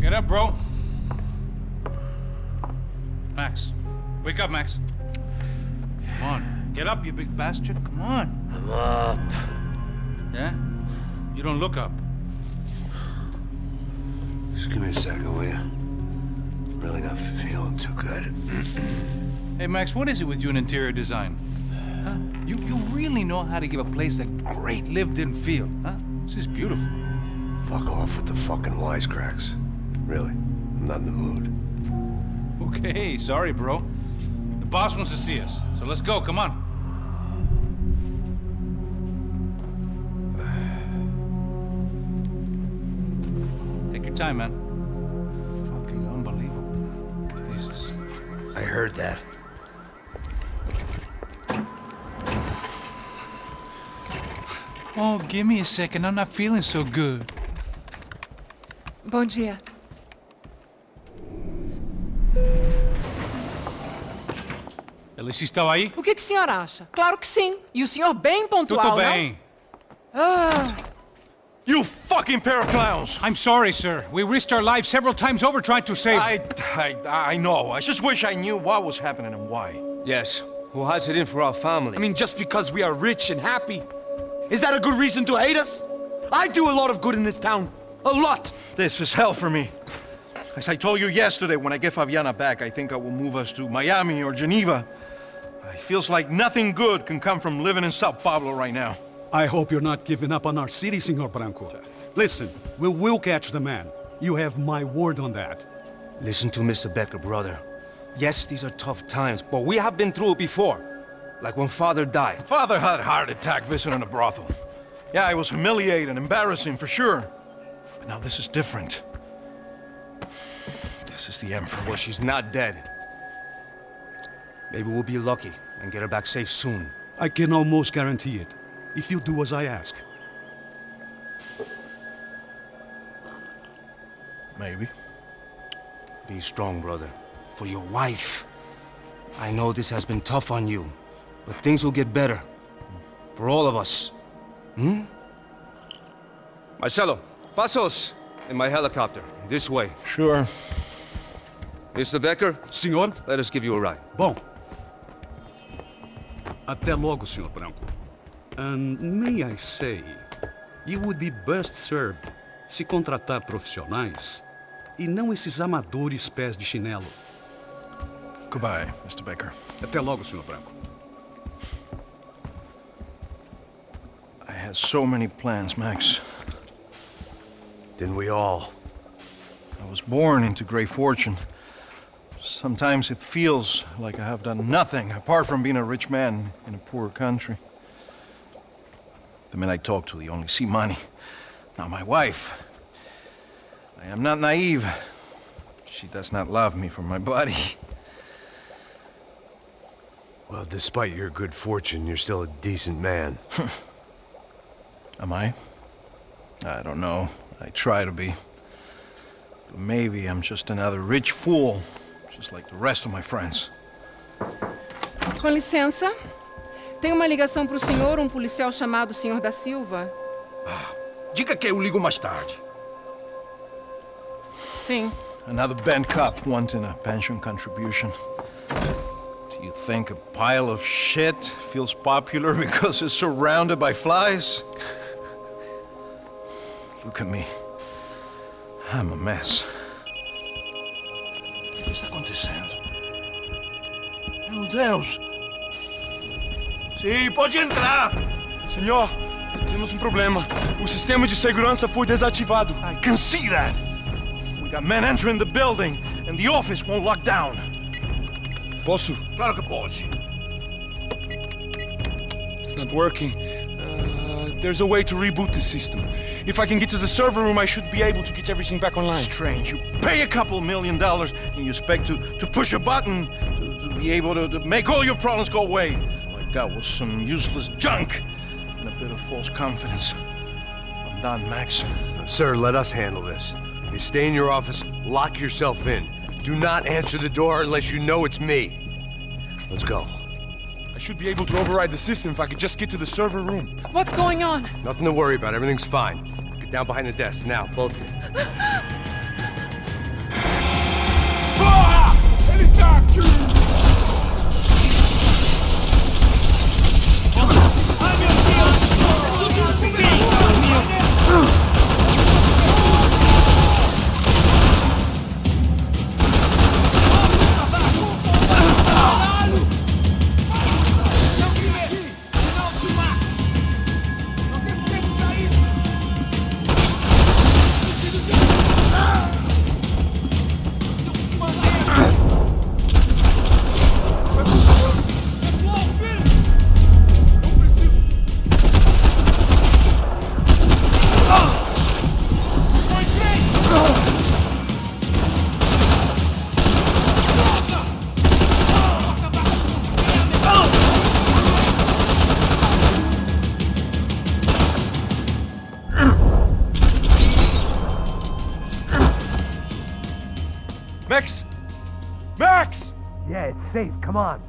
Get up, bro. Max. Wake up, Max. Come on. Get up, you big bastard. Come on. I'm up. Yeah? You don't look up. Just give me a second, will you? Really not feeling too good. Hey, Max, what is it with you and interior design? Huh? You really know how to give a place a great lived-in feel, huh? This is beautiful. Fuck off with the fucking wisecracks. Really, I'm not in the mood. Okay, sorry, bro. The boss wants to see us, so let's go, come on. Take your time, man. Fucking unbelievable. Jesus. I heard that. Oh, give me a second. I'm not feeling so good. Bom dia. Alice estava aí? O que o senhor acha? Claro que sim. E o senhor bem pontual, Tudo bem. You fucking pair of clowns! I'm sorry, sir. We risked our lives several times over trying to save... I know. I just wish I knew what was happening and why. Yes, who has it in for our family? I mean, just because we are rich and happy, is that a good reason to hate us? I do a lot of good in this town. A lot! This is hell for me. As I told you yesterday, when I get Fabiana back, I think I will move us to Miami or Geneva. It feels like nothing good can come from living in Sao Paulo right now. I hope you're not giving up on our city, Senor Branco. Listen, we will catch the man. You have my word on that. Listen to Mr. Becker, brother. Yes, these are tough times, but we have been through it before. Like when Father died. Father had a heart attack visiting a brothel. Yeah, it was humiliating, embarrassing, for sure. But now this is different. This is the end for me. Well, she's not dead. Maybe we'll be lucky and get her back safe soon. I can almost guarantee it, if you do as I ask. Maybe. Be strong, brother. For your wife. I know this has been tough on you, but things will get better. For all of us. Hmm? Marcelo, pasos in my helicopter. This way. Sure. Mr. Becker, Senhor? let us give you a ride. Bom. Até logo, Senhor Branco. And may I say, you would be best served se contratar profissionais e não esses amadores pés de chinelo. Goodbye, Mr. Becker. Até logo, Senhor Branco. I had so many plans, Max. Didn't we all? I was born into great fortune. Sometimes it feels like I have done nothing apart from being a rich man in a poor country. The men I talk to, they only see money. Now my wife, I am not naive. She does not love me for my body. Well, despite your good fortune, you're still a decent man. Am I? I don't know. I try to be. But maybe I'm just another rich fool, just like the rest of my friends. Com licença. Tem uma ligação pro senhor, um policial chamado Senhor da Silva. Diga que eu ligo mais tarde. Sim. Another bent cop wanting a pension contribution. Do you think a pile of shit feels popular because it's surrounded by flies? Look at me. I'm a mess. O que está acontecendo? Meu Deus! Sim, pode entrar! Senhor, temos problema. O sistema de segurança foi desativado. I can see that! We got men entering the building, and the office won't lock down. Posso? Claro que pode. It's not working. There's a way to reboot the system. If I can get to the server room, I should be able to get everything back online. Strange. You pay a couple $1 million, and you expect to push a button to be able to make all your problems go away. All I got was some useless junk and a bit of false confidence. I'm done, Max. Sir, let us handle this. You stay in your office, lock yourself in. Do not answer the door unless you know it's me. Let's go. I should be able to override the system if I could just get to the server room. What's going on? Nothing to worry about. Everything's fine. Get down behind the desk. Now, both of you. Max! Max! Yeah, it's safe. Come on.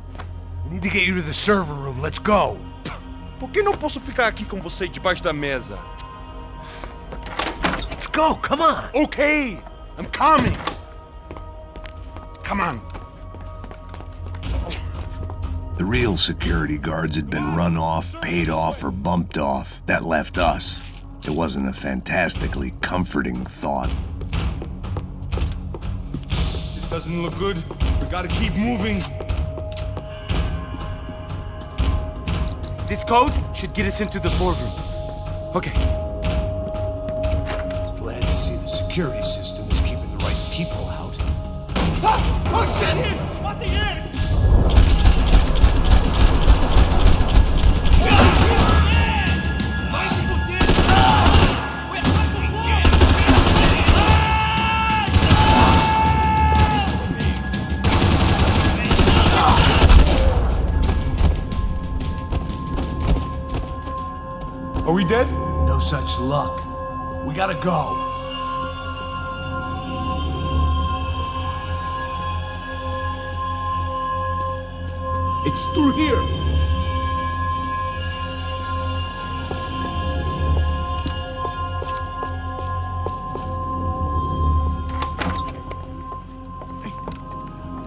We need to get you to the server room. Let's go. Por que não posso ficar aqui com você debaixo da mesa? Let's go. Come on. Okay, I'm coming. Come on. The real security guards had been run off, paid off, or bumped off. That left us. It wasn't a fantastically comforting thought. This doesn't look good. We gotta keep moving. This code should get us into the boardroom. Okay. Glad to see the security system is keeping the right people out. Oh shit! What the hell? Are we dead? No such luck. We gotta go. It's through here.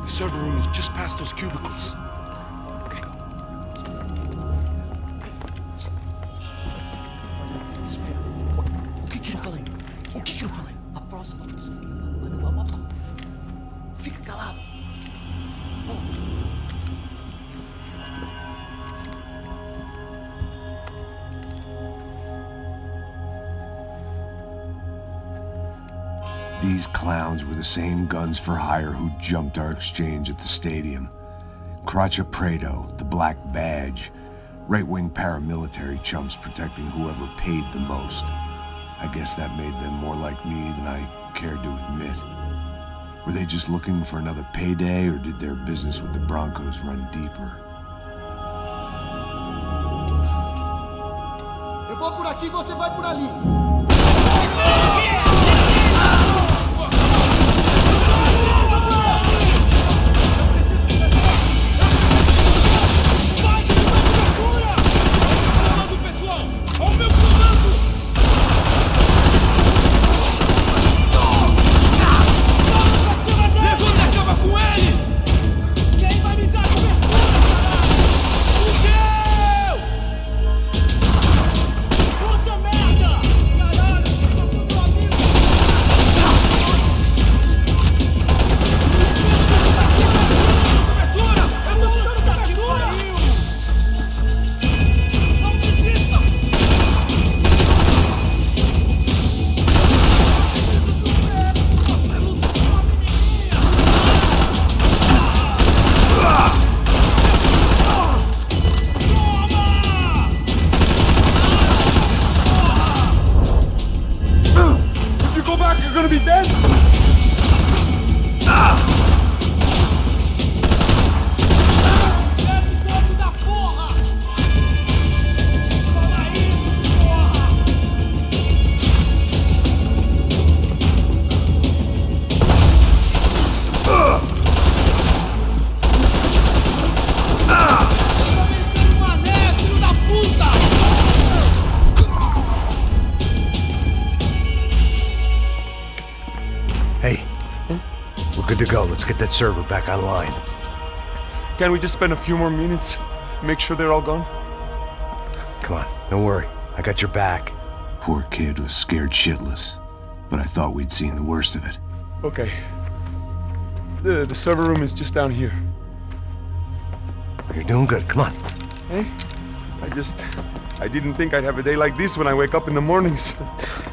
The server room is just past those cubicles. O que eu falei? A próxima pessoa. Fica calado. These clowns were the same guns for hire who jumped our exchange at the stadium. Crotcha Prado, the Black Badge, right-wing paramilitary chumps protecting whoever paid the most. I guess that made them more like me than I cared to admit. Were they just looking for another payday, or did their business with the Broncos run deeper? Eu vou por aqui, você vai por ali. good to go. Let's get that server back online. Can we just spend a few more minutes? Make sure they're all gone? Come on, don't worry. I got your back. Poor kid was scared shitless, but I thought we'd seen the worst of it. Okay. The server room is just down here. You're doing good. Come on. Hey? I didn't think I'd have a day like this when I wake up in the mornings.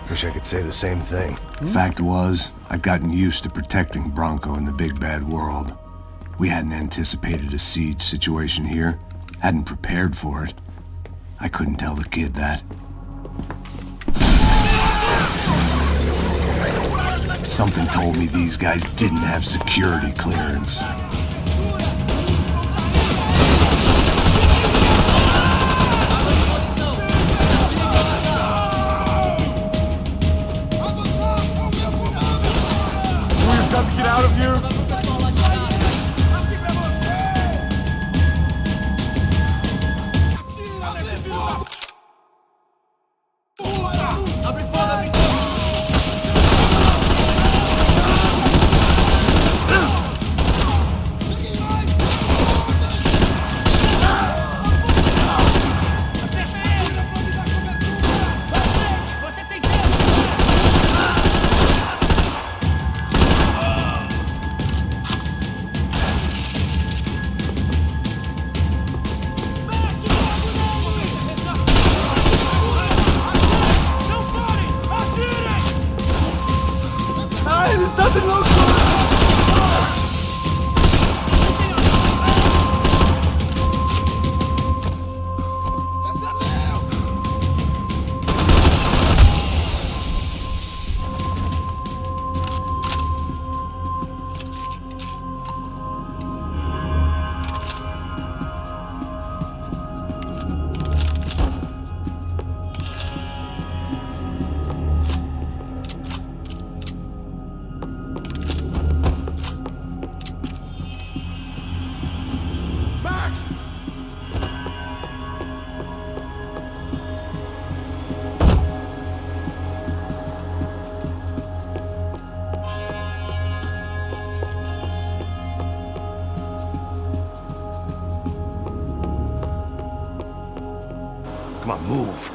Wish I could say the same thing. Fact was, I'd gotten used to protecting Bronco in the big bad world. We hadn't anticipated a siege situation here, hadn't prepared for it. I couldn't tell the kid that. Something told me these guys didn't have security clearance. We've got to get out of here. This doesn't look good! Come on, move.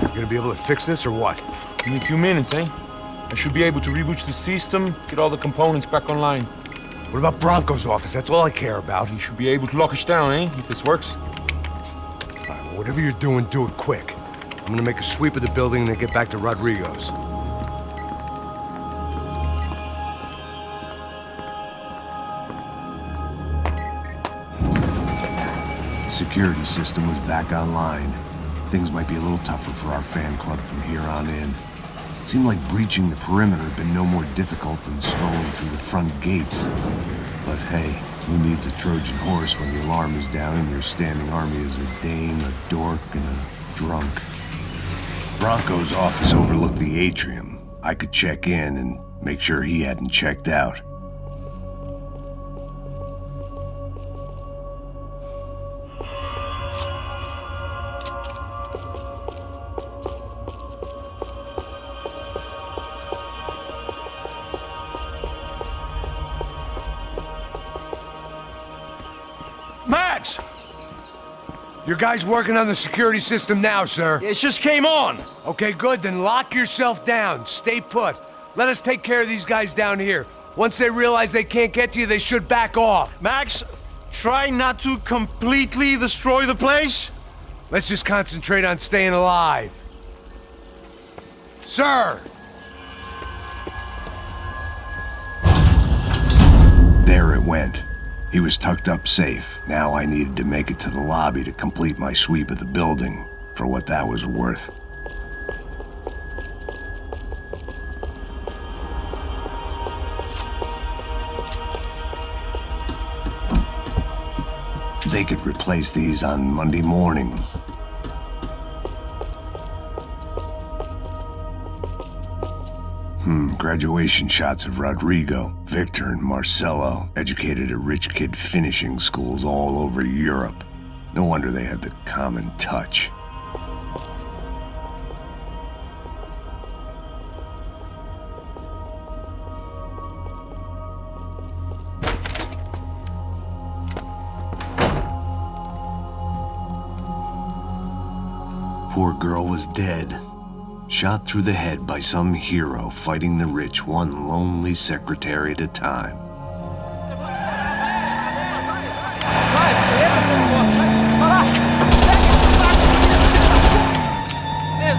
You gonna be able to fix this or what? In a few minutes, eh? I should be able to reboot the system, get all the components back online. What about Bronco's office? That's all I care about. He should be able to lock us down, eh? If this works. All right, well, whatever you're doing, do it quick. I'm gonna make a sweep of the building and then get back to Rodrigo's. The security system was back online. Things might be a little tougher for our fan club from here on in. Seemed like breaching the perimeter had been no more difficult than strolling through the front gates. But hey, who needs a Trojan horse when the alarm is down and your standing army is a dame, a dork, and a drunk? Bronco's office overlooked the atrium. I could check in and make sure he hadn't checked out. Max! Your guy's working on the security system now, sir. It just came on. Okay, good. Then lock yourself down. Stay put. Let us take care of these guys down here. Once they realize they can't get to you, they should back off. Max, try not to completely destroy the place. Let's just concentrate on staying alive. Sir! There it went. He was tucked up safe. Now I needed to make it to the lobby to complete my sweep of the building, for what that was worth. They could replace these on Monday morning. Graduation shots of Rodrigo, Victor, and Marcelo, educated at rich kid finishing schools all over Europe. No wonder they had the common touch. poor girl was dead. Shot through the head by some hero fighting the rich one lonely secretary at a time.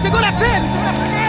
Segura firme, segura firme!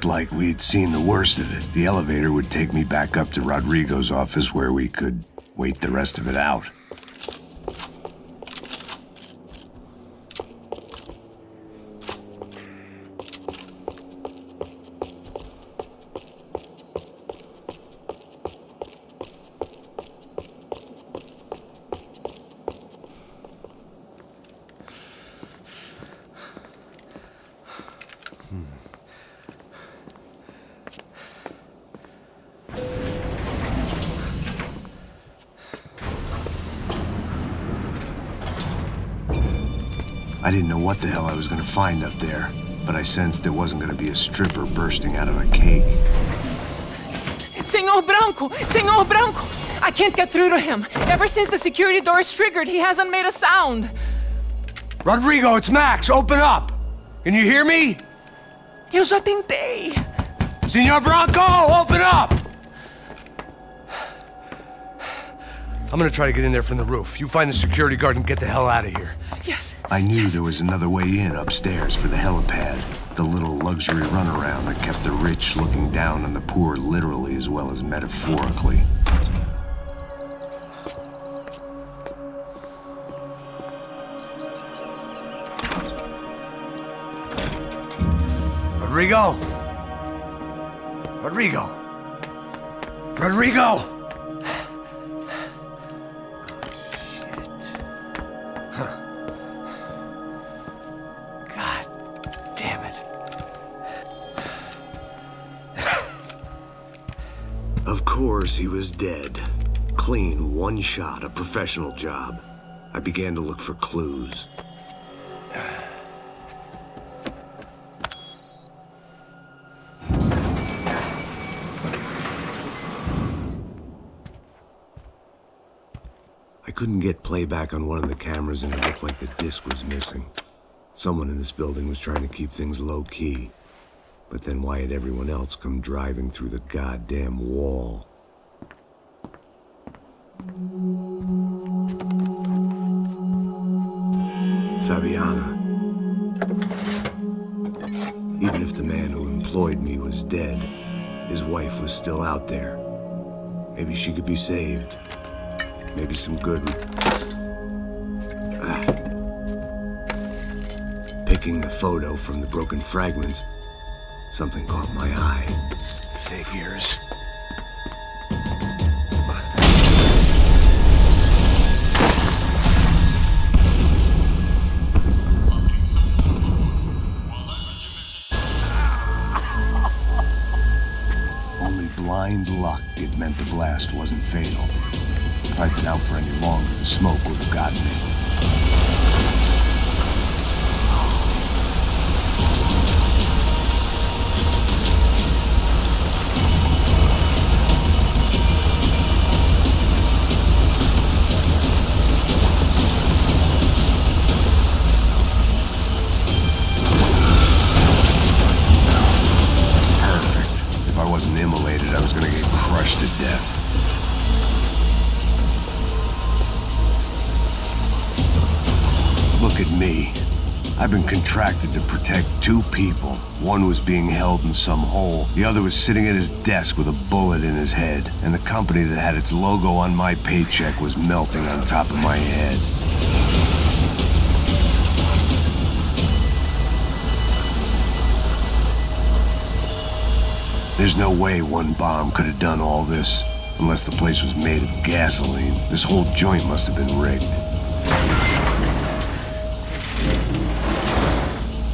Like we'd seen the worst of it. The elevator would take me back up to Rodrigo's office where we could wait the rest of it out. I didn't know what the hell I was gonna find up there, but I sensed there wasn't gonna be a stripper bursting out of a cake. Senor Branco! Senor Branco! I can't get through to him. Ever since the security door is triggered, he hasn't made a sound. Rodrigo, it's Max. Open up. Can you hear me? Eu já tentei. Senor Branco, open up! I'm gonna try to get in there from the roof. You find the security guard and get the hell out of here. Yes. I knew there was another way in upstairs for the helipad, the little luxury runaround that kept the rich looking down on the poor literally as well as metaphorically. Rodrigo! Rodrigo! Rodrigo! Of course, he was dead. Clean, one shot, a professional job. I began to look for clues. I couldn't get playback on one of the cameras and it looked like the disc was missing. Someone in this building was trying to keep things low-key. But then why had everyone else come driving through the goddamn wall? Fabiana. Even if the man who employed me was dead, his wife was still out there. Maybe she could be saved. Maybe some good would... Picking the photo from the broken fragments, something caught my eye. Figures. Only blind luck it meant the blast wasn't fatal. If I'd been out for any longer, the smoke would have gotten me. was gonna get crushed to death. Look at me. I've been contracted to protect two people. One was being held in some hole. The other was sitting at his desk with a bullet in his head. And the company that had its logo on my paycheck was melting on top of my head. There's no way one bomb could have done all this. Unless the place was made of gasoline. This whole joint must have been rigged.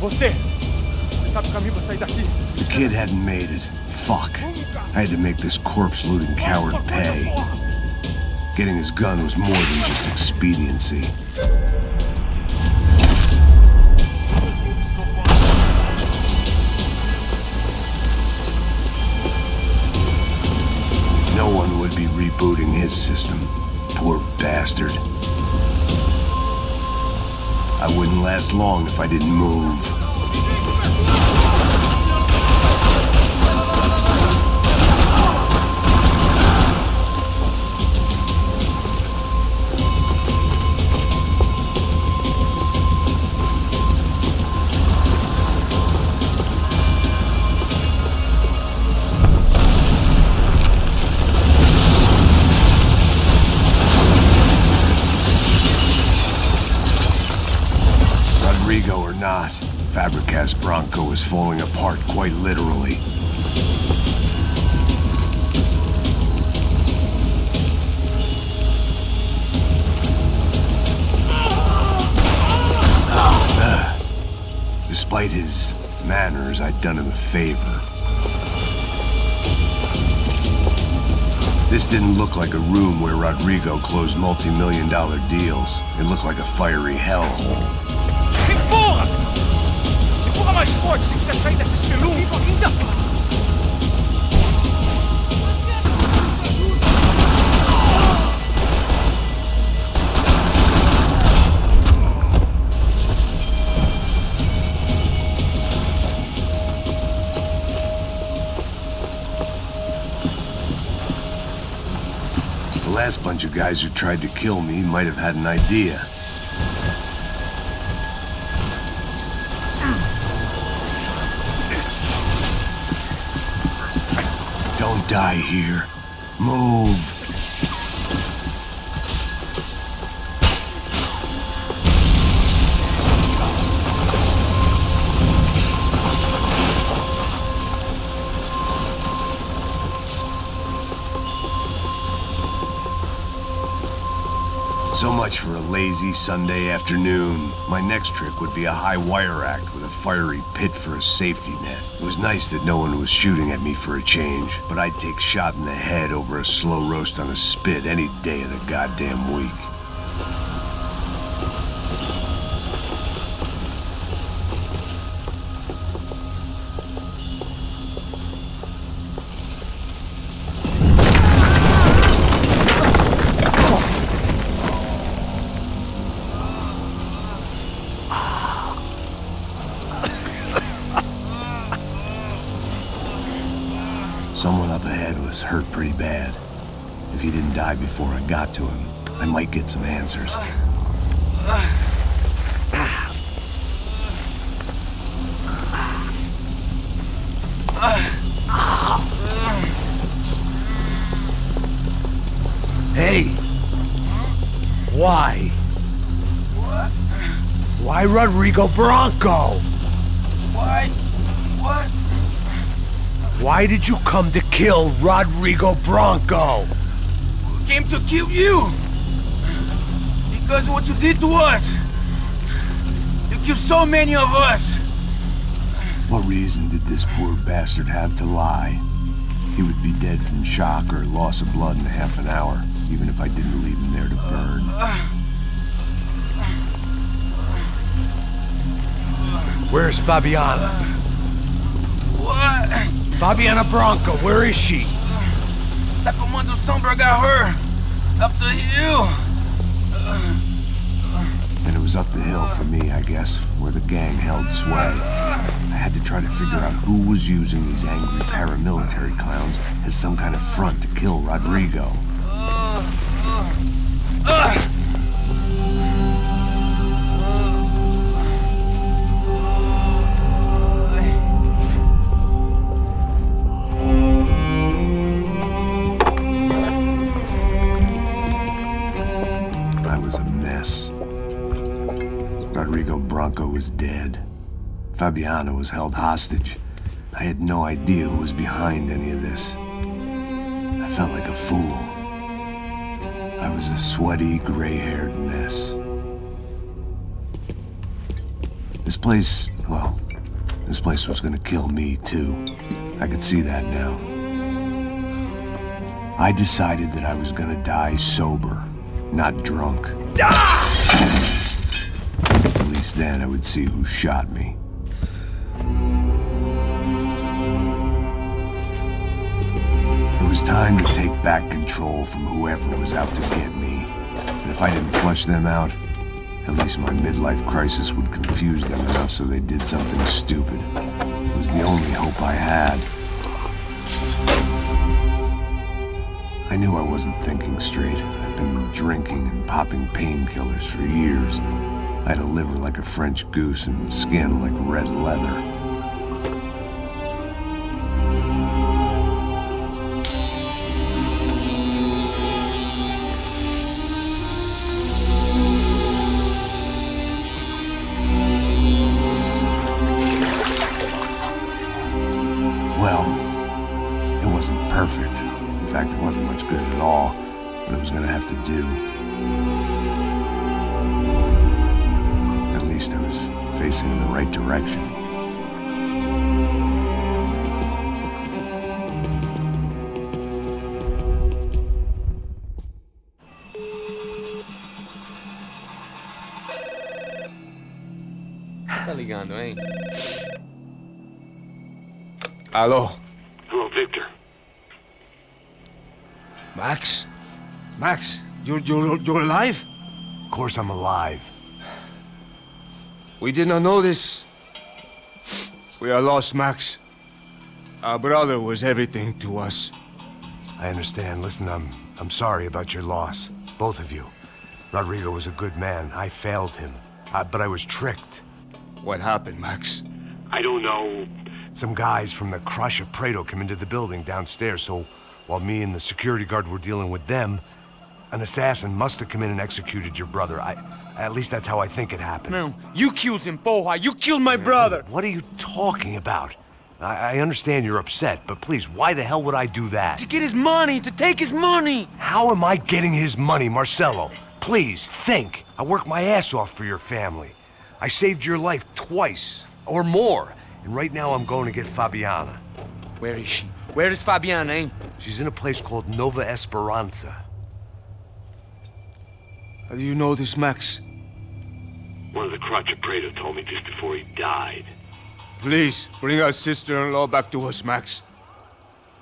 Você sabe o caminho pra sair daqui? The kid hadn't made it. Fuck. I had to make this corpse-looting coward pay. Getting his gun was more than just expediency. No one would be rebooting his system. Poor bastard. I wouldn't last long if I didn't move. Rodrigo or not, Fabricas Bronco is falling apart quite literally. Despite his manners, I'd done him a favor. This didn't look like a room where Rodrigo closed multi-million-dollar deals. It looked like a fiery hellhole. Empurra! Empurra mais forte se quiser sair dessa espelunca. Ainda fala. The last bunch of guys who tried to kill me might have had an idea. Don't die here. Move. So much for a lazy Sunday afternoon. My next trick would be a high wire act with a fiery pit for a safety net. It was nice that no one was shooting at me for a change, but I'd take shot in the head over a slow roast on a spit any day of the goddamn week. Someone up ahead was hurt pretty bad. If he didn't die before I got to him, I might get some answers. Hey! Why? What? Why Rodrigo Bronco? Why? What? Why did you come to kill Rodrigo Bronco? We came to kill you! Because of what you did to us! You killed so many of us! What reason did this poor bastard have to lie? He would be dead from shock or loss of blood in half an hour, even if I didn't leave him there to burn. Where's Fabiana? What? Fabiana Bronco, where is she? That Comando Sombra got her! Up the hill! And it was up the hill for me, I guess, where the gang held sway. I I had to try to figure out who was using these angry paramilitary clowns as some kind of front to kill Rodrigo. I was a mess. Rodrigo Bronco was dead. Fabiana was held hostage. I had no idea who was behind any of this. I felt like a fool. I was a sweaty, gray-haired mess. This place, well, this place was gonna kill me too. I could see that now. I decided that I was gonna die sober, not drunk. At least then I would see who shot me. It was time to take back control from whoever was out to get me. And if I didn't flush them out, at least my midlife crisis would confuse them enough so they did something stupid. It was the only hope I had. I knew I wasn't thinking straight. I'd been drinking and popping painkillers for years. I had a liver like a French goose and skin like red leather. Well, it wasn't perfect. In fact, it wasn't much good at all, but it was gonna have to do. At least I was facing in the right direction. Tá ligando, hein? Alô? Hello, Victor. Max? Max, you're alive? Of course I'm alive. We did not know this. We are lost, Max. Our brother was everything to us. I understand. Listen, I'm sorry about your loss. Both of you. Rodrigo was a good man. I failed him. But I was tricked. What happened, Max? I don't know. Some guys from the Crush of Prado came into the building downstairs, so while me and the security guard were dealing with them, an assassin must have come in and executed your brother. At least that's how I think it happened. No, you killed him, Poha. You killed my brother. What are you talking about? I understand you're upset, but please, why the hell would I do that? To get his money, to take his money. How am I getting his money, Marcelo? Please, think. I worked my ass off for your family. I saved your life twice, or more. And right now I'm going to get Fabiana. Where is she? Where is Fabiana, eh? She's in a place called Nova Esperanza. How do you know this, Max? One of the Crotch of Prado told me just before he died. Please, bring our sister-in-law back to us, Max.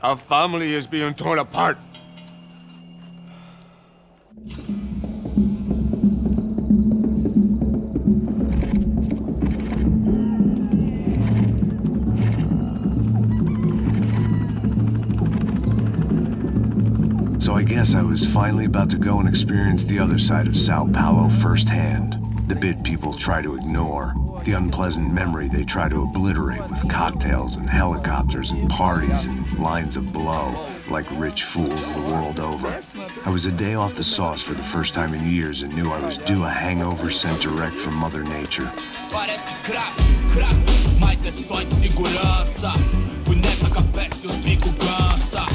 Our family is being torn apart. So I guess I was finally about to go and experience the other side of Sao Paulo firsthand. The bit people try to ignore. The unpleasant memory they try to obliterate with cocktails and helicopters and parties and lines of blow, like rich fools the world over. I was a day off the sauce for the first time in years and knew I was due a hangover sent direct from Mother Nature. Parece crack, crack, mas é só insegurança. Fui nessa capeste, os bico cansa.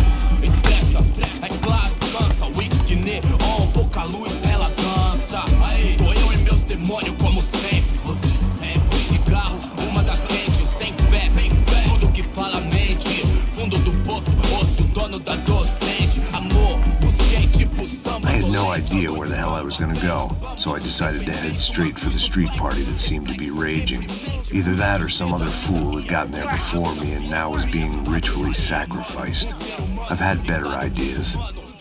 Estressa, é claro, cansa. Whisky, neon, pouca luz, ela dança. Tô eu e meus demônios como sempre. Você sempre, cigarro, uma da frente. Sem fé, tudo que fala a mente. Fundo do poço, osso, dono da docente. Amor, busquei tipo samba. I had no idea where the hell I was gonna go, so I decided to head straight for the street party that seemed to be raging. Either that or some other fool had gotten there before me and now was being ritually sacrificed. I've had better ideas,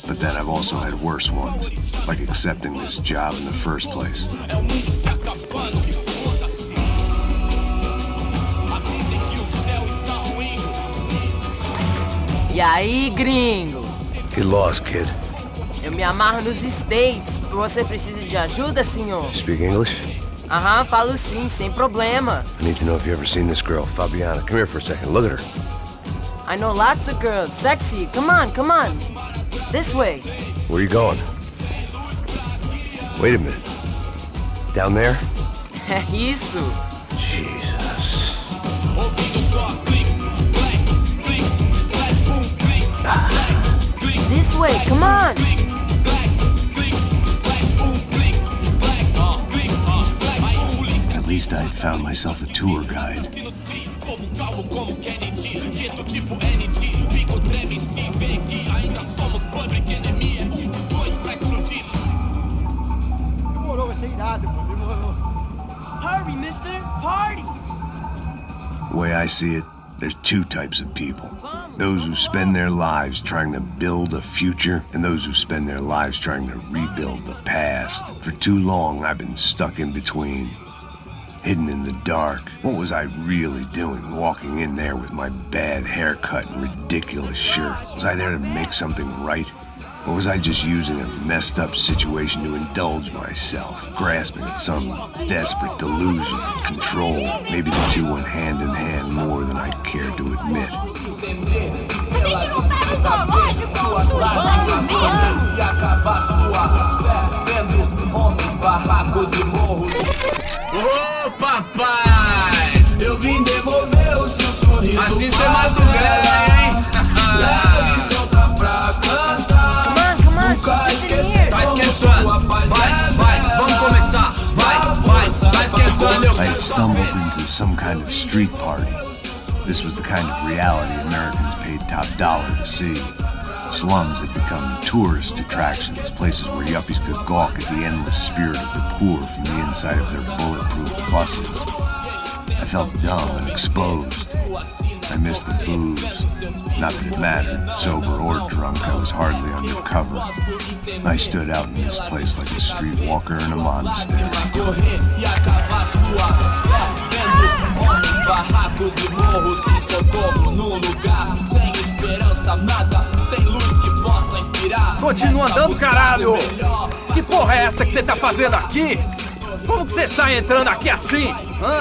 but then I've also had worse ones, like accepting this job in the first place. E aí, gringo? Get lost, kid. Eu me amarro nos States. Você precisa de ajuda, senhor? Speak English? Aham, falo sim, sem problema. I need to know if you ever seen this girl, Fabiana. Come here for a second. Look at her. I know lots of girls. Sexy. Come on, come on. This way. Where are you going? Wait a minute. Down there? É isso. Jesus. This way, come on. At least I had found myself a tour guide. Demorou, vai ser irado, pô. Demorou. Hurry, mister. Party. The way I see it, there's two types of people. Those who spend their lives trying to build a future, and those who spend their lives trying to rebuild the past. For too long, I've been stuck in between. Hidden in the dark. What was I really doing, walking in there with my bad haircut and ridiculous shirt? Was I there to make something right? Or was I just using a messed up situation to indulge myself, grasping at some desperate delusion of control? Maybe the two went hand in hand more than I care to admit. A gente não tá no zoológico, e acabar sua fé, vendo homens, barracos e morros. Ô papai, eu vim devolver o seu sorriso. Assim cê mata o velho, hein? Leva e solta pra cantar. Come on, she's just in here. Tá esquentando, vai, vamos começar. Vai, tá esquentando. I had stumbled into some kind of street party. This was the kind of reality Americans paid top dollar to see. Slums had become tourist attractions, places where yuppies could gawk at the endless spirit of the poor from the inside of their bulletproof buses. I felt dumb and exposed. I missed the booze. Not that it mattered, sober or drunk, I was hardly undercover. I stood out in this place like a streetwalker in a monastery. Barracos e morros sem socorro no lugar, sem esperança, nada, sem luz que possa inspirar. Continua andando, caralho! Que porra é essa que você tá fazendo aqui? Como que você sai entrando aqui assim?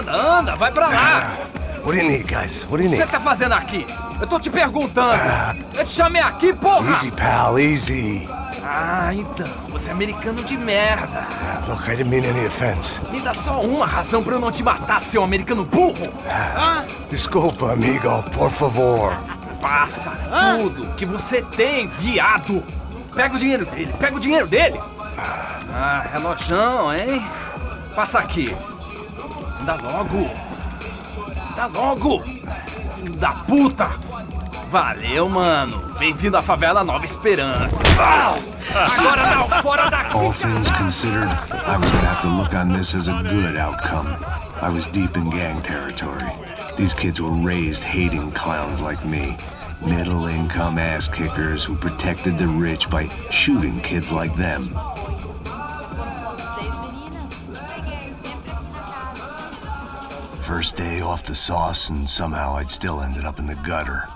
Anda, vai pra lá! What do you need, guys? What do you O que need? você tá fazendo aqui? Eu tô te perguntando! Eu te chamei aqui, porra! Easy, pal, easy. Ah, então, você é americano de merda! Look, I didn't mean any offense. Me dá só uma razão pra eu não te matar, seu americano burro! Desculpa, amigo, por favor. Passa tudo que você tem, viado! Pega o dinheiro dele! Ah, relojão, hein? Passa aqui! Anda logo! Filho da puta! Valeu, mano! Bem-vindo à favela Nova Esperança! Agora não, fora daqui! All things considered, I was gonna have to look on this as a good outcome. I was deep in gang territory. These kids were raised hating clowns like me. Middle-income ass-kickers who protected the rich by shooting kids like them. First day off the sauce, and somehow I'd still ended up in the gutter.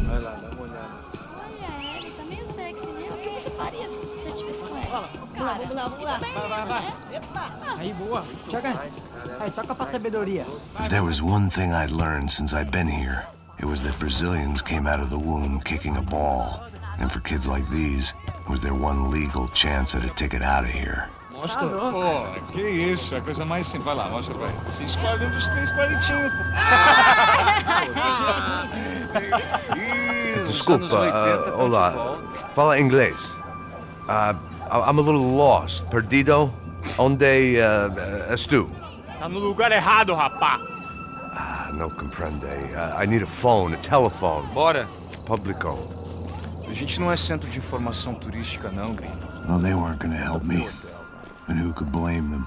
Vai lá, dá uma olhada. Olha, ele tá meio sexy, né? O que você faria se você tivesse com ela? Vamos lá. Vai. Epa! Aí, boa. Joga. Aí, toca pra sabedoria. If there was one thing I'd learned since I'd been here, it was that Brazilians came out of the womb kicking a ball. And for kids like these, it was their one legal chance at a ticket out of here. Mostra. Pô, que isso, é a coisa mais simples. Vai lá, mostra, vai. Você escolhe um dos 3 palitinhos, pô. Desculpa, olá. Fala inglês. I'm a little lost. Perdido? Onde és tu? Tá no lugar errado, rapá. Não compreende. I need a phone, a telephone. Bora. Publico. A gente não é centro de informação turística, não, gringo. Well, they weren't gonna help me. And who could blame them?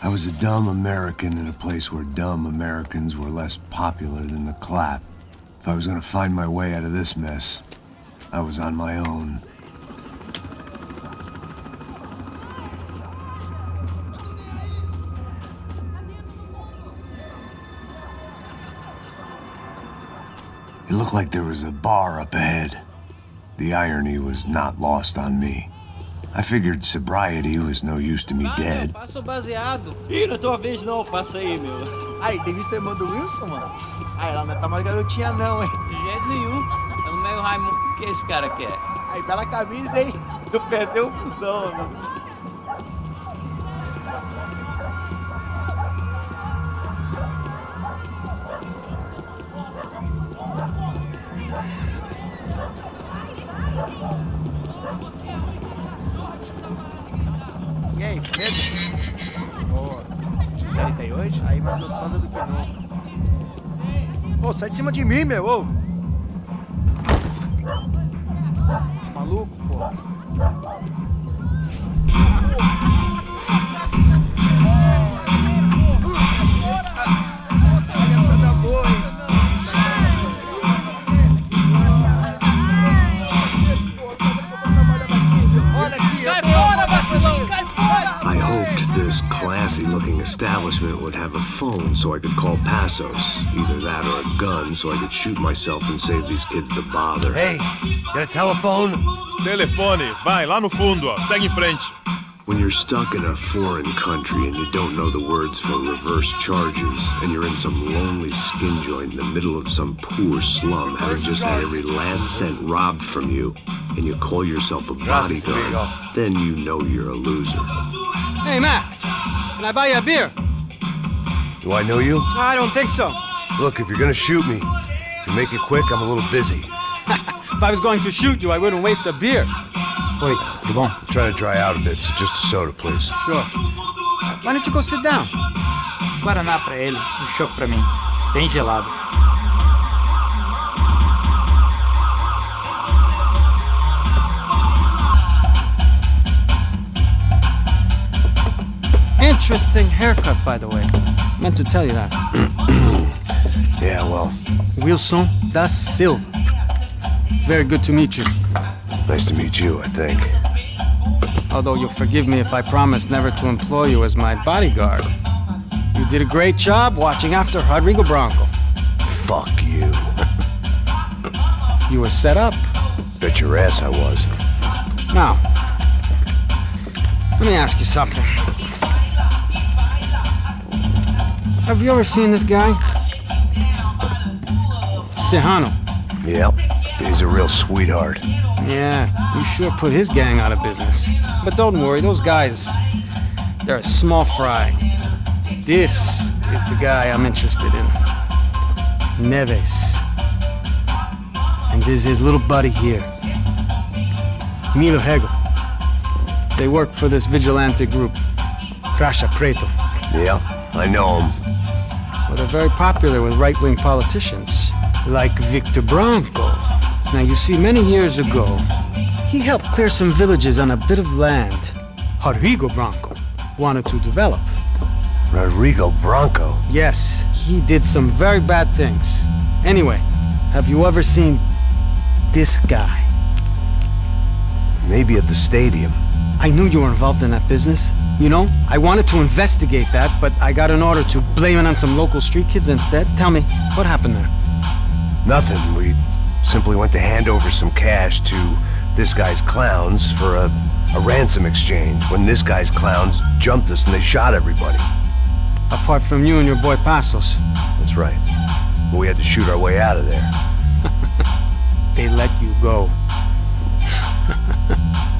I was a dumb American in a place where dumb Americans were less popular than the clap. If I was gonna find my way out of this mess, I was on my own. It looked like there was a bar up ahead. The irony was not lost on me. I figured sobriety was no use to me dead. Passa o baseado. Ih, não é tua vez não, passa aí, meu. Aí, tem visto a irmã do Wilson, mano? Aí, ela não tá mais garotinha não, hein? De jeito nenhum. É um meio Raimundo. O que esse cara quer? Aí, bela camisa, hein? Tu perdeu o fusão, mano. E aí, Pedro? Boa. Gisele tá aí hoje? Aí, mais gostosa do que nunca. Ô, sai de cima de mim, meu, ô! Maluco, pô. I hoped this classy-looking establishment would have a phone so I could call Passos. Either that or a gun so I could shoot myself and save these kids the bother. Hey, got a telephone? Telefone, vai, lá no fundo, ó. Segue em frente. When you're stuck in a foreign country and you don't know the words for reverse charges, and you're in some lonely skin joint in the middle of some poor slum, having just had every last cent robbed from you, and you call yourself a bodyguard, then you know you're a loser. Hey, Max. Can I buy you a beer? Do I know you? I don't think so. Look, if you're gonna shoot me, you make it quick, I'm a little busy. If I was going to shoot you, I wouldn't waste a beer. Oi, tudo bom? I'm trying to dry out a bit, so just a soda, please. Sure. Why don't you go sit down? Guaraná pra ele, chopp pra mim. Bem gelado. Interesting haircut, by the way. Meant to tell you that. Yeah, well. Wilson da Silva. Very good to meet you. Nice to meet you, I think. Although you'll forgive me if I promise never to employ you as my bodyguard. You did a great job watching after Rodrigo Branco. Fuck you. You were set up. Bet your ass I was. Now, let me ask you something. Have you ever seen this guy? Serrano. Yep, he's a real sweetheart. Yeah, you sure put his gang out of business. But don't worry, those guys, they're a small fry. This is the guy I'm interested in. Neves. And this is his little buddy here. Milo Hegel. They work for this vigilante group, Crasha Preto. Yeah, I know him. Well, they're very popular with right-wing politicians, like Victor Branco. Now, you see, many years ago, he helped clear some villages on a bit of land Rodrigo Branco wanted to develop. Rodrigo Branco? Yes, he did some very bad things. Anyway, have you ever seen this guy? Maybe at the stadium. I knew you were involved in that business. You know, I wanted to investigate that, but I got an order to blame it on some local street kids instead. Tell me, what happened there? Nothing. We simply went to hand over some cash to this guy's clowns for a ransom exchange when this guy's clowns jumped us and they shot everybody. Apart from you and your boy Passos. That's right. We had to shoot our way out of there. They let you go.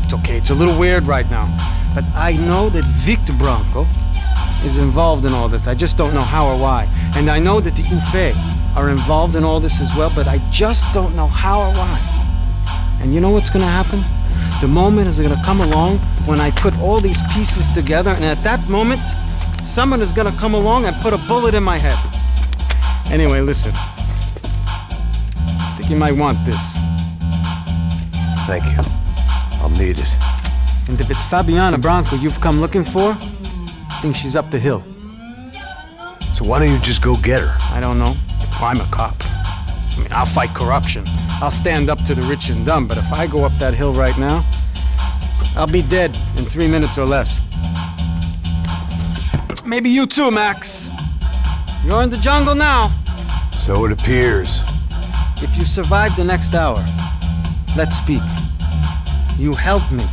It's okay, it's a little weird right now. But I know that Victor Branco is involved in all this. I just don't know how or why. And I know that the UFE are involved in all this as well, but I just don't know how or why. And you know what's gonna happen? The moment is gonna come along when I put all these pieces together, and at that moment, someone is gonna come along and put a bullet in my head. Anyway, listen. I think you might want this. Thank you. I'll need it. And if it's Fabiana Branco you've come looking for, I think she's up the hill. So why don't you just go get her? I don't know. Well, I'm a cop. I mean, I'll fight corruption. I'll stand up to the rich and dumb, but if I go up that hill right now, I'll be dead in 3 minutes or less. Maybe you too, Max. You're in the jungle now. So it appears. If you survive the next hour, let's speak. You help me.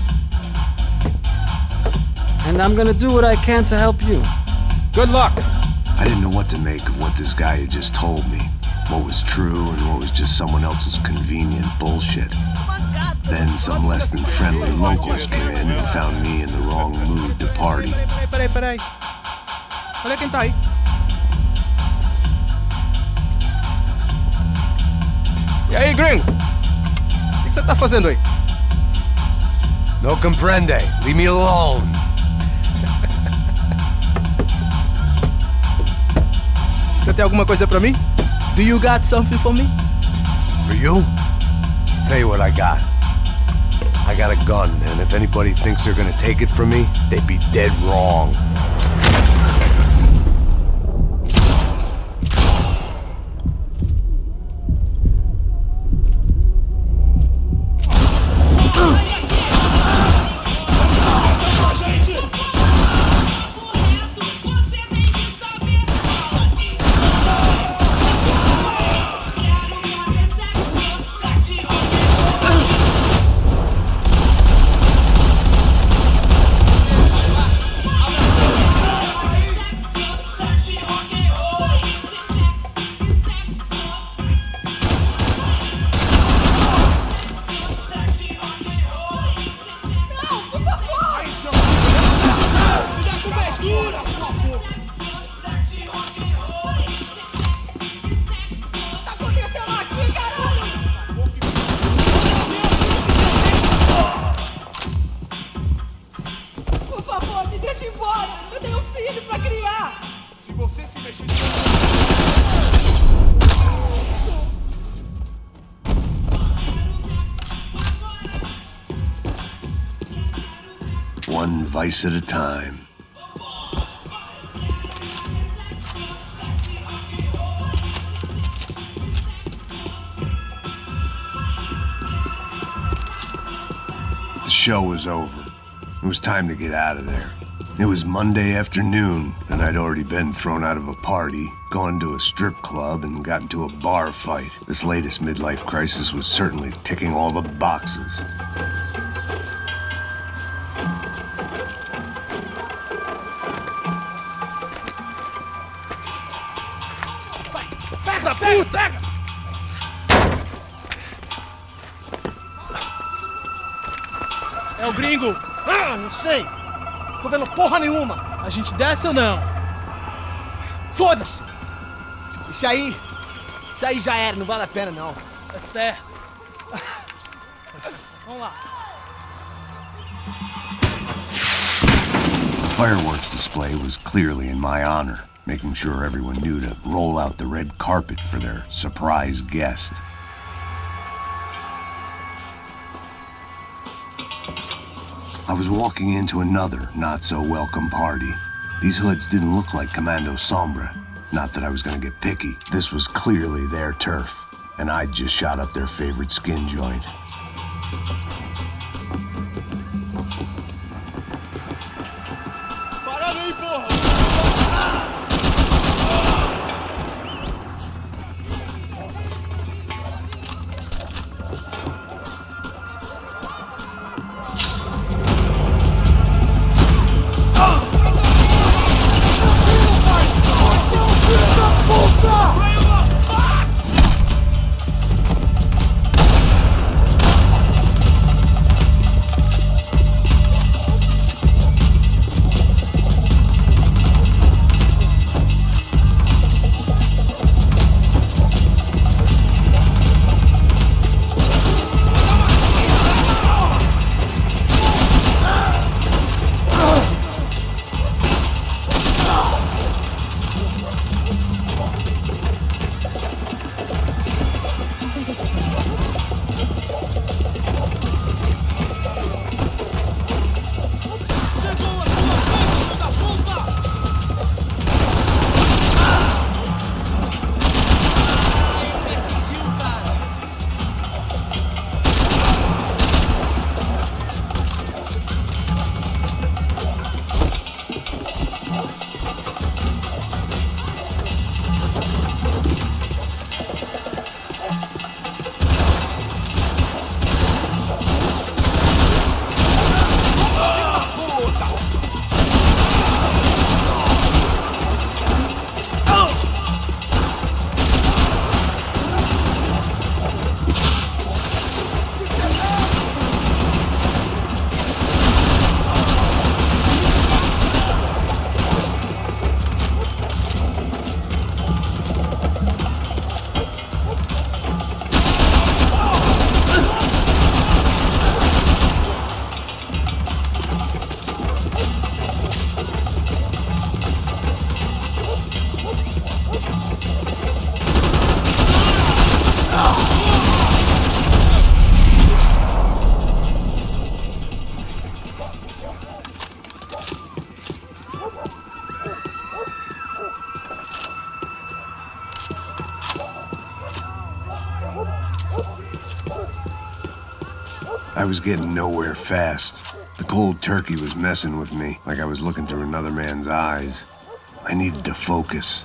And I'm gonna do what I can to help you. Good luck! I didn't know what to make of what this guy had just told me. What was true and what was just someone else's convenient bullshit. Then some less than friendly locals came in and found me in the wrong mood to party. Peraí. Olha quem tá aí. E aí, gringo? O que você tá fazendo aí? No comprende. Leave me alone. Você tem alguma coisa pra mim? Do you got something for me? For you? Tell you what I got. I got a gun, and if anybody thinks they're gonna take it from me, they'd be dead wrong. One vice at a time. The show was over. It was time to get out of there. It was Monday afternoon, and I'd already been thrown out of a party, gone to a strip club, and got into a bar fight. This latest midlife crisis was certainly ticking all the boxes. Puta! É o gringo! Ah, não sei! Tô vendo porra nenhuma! A gente desce ou não? Foda-se! Isso aí já era, não vale a pena não. É certo. Vamos lá. The fireworks display was clearly in my honor, making sure everyone knew to roll out the red carpet for their surprise guest. I was walking into another not-so-welcome party. These hoods didn't look like Commando Sombra. Not that I was gonna get picky. This was clearly their turf, and I'd just shot up their favorite skin joint. Parada aí, porra! I was getting nowhere fast. The cold turkey was messing with me, like I was looking through another man's eyes. I needed to focus.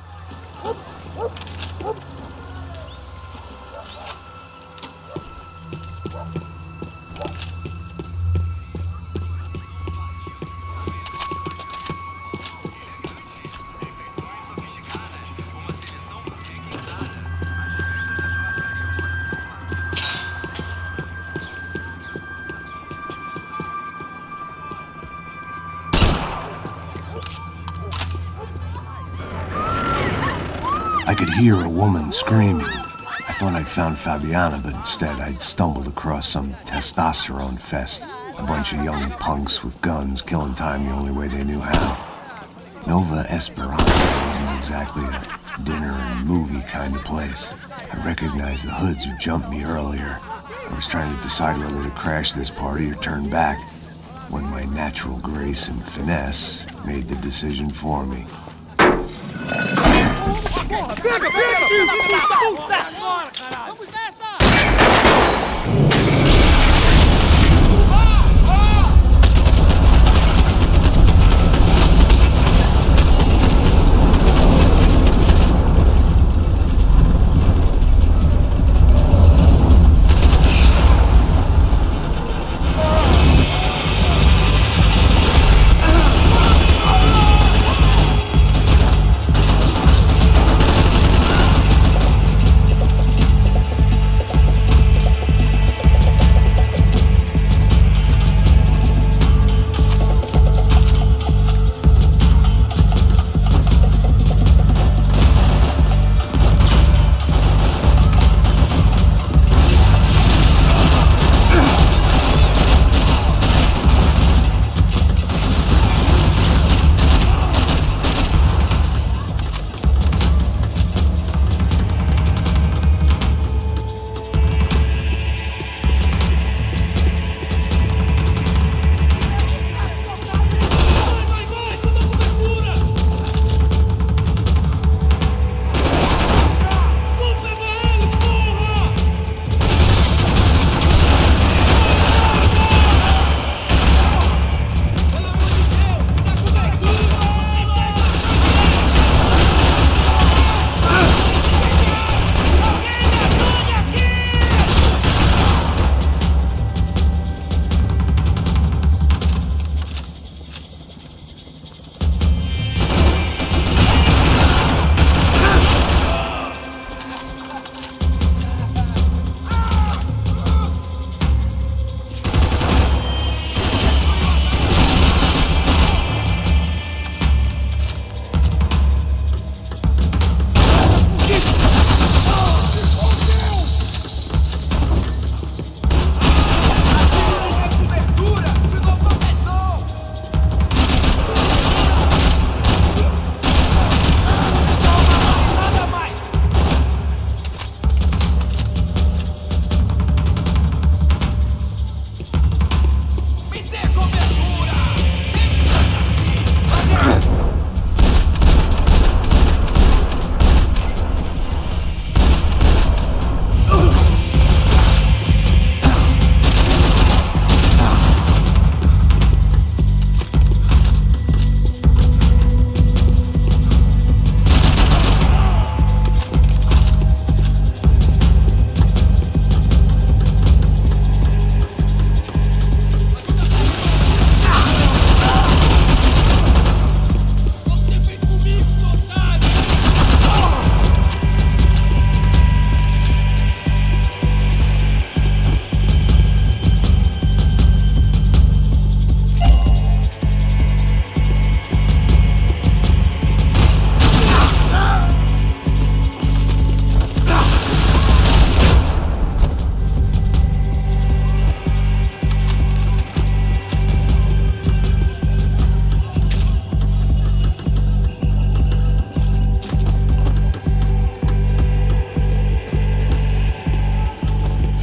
I could hear a woman screaming. I thought I'd found Fabiana, but instead I'd stumbled across some testosterone fest. A bunch of young punks with guns killing time the only way they knew how. Nova Esperanza wasn't exactly a dinner and movie kind of place. I recognized the hoods who jumped me earlier. I was trying to decide whether to crash this party or turn back, when my natural grace and finesse made the decision for me. Porra, pega, filho da puta! Agora, caralho! Vamos nessa!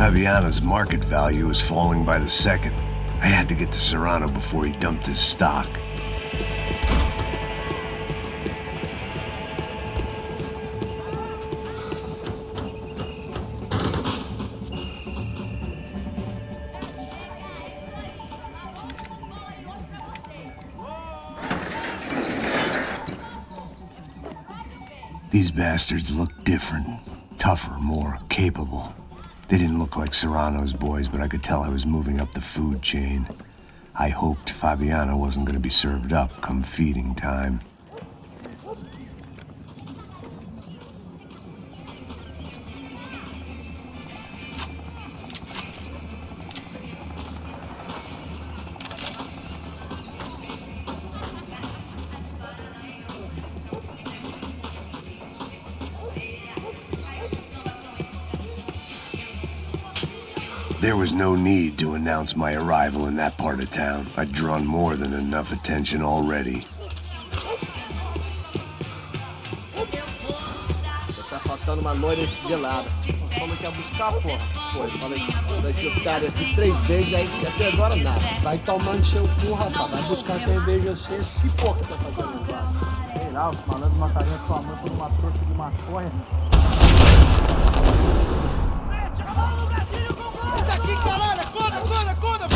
Fabiana's market value was falling by the second. I had to get to Serrano before he dumped his stock. These bastards looked different. Tougher, more capable. They didn't look like Serrano's boys, but I could tell I was moving up the food chain. I hoped Fabiana wasn't going to be served up come feeding time. There was no need to announce my arrival in that part of town. I'd drawn more than enough attention already. Tá faltando uma loira gelada. Nós falamos que ia buscar, porra. Pô, eu falei, vai ser otário aqui 3 vezes, aí até agora nada. Vai tomando seu cu, rapaz. Vai buscar cerveja você. Que porra que tá fazendo lá? Sei lá, os malandros matariam sua mãe por uma trouxa de maconha. Esse aqui, caralho! Acorda, acorda, acorda!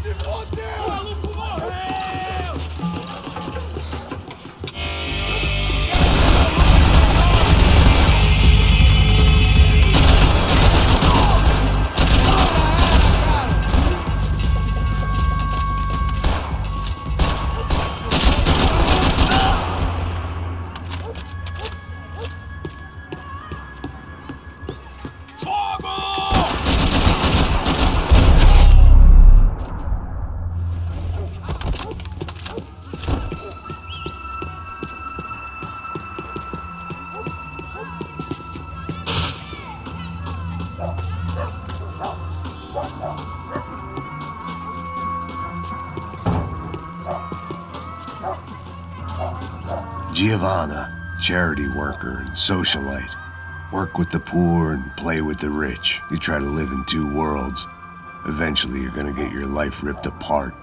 Se fodeu! O maluco morreu! Giovanna, charity worker and socialite. Work with the poor and play with the rich. You try to live in 2 worlds. Eventually, you're gonna get your life ripped apart.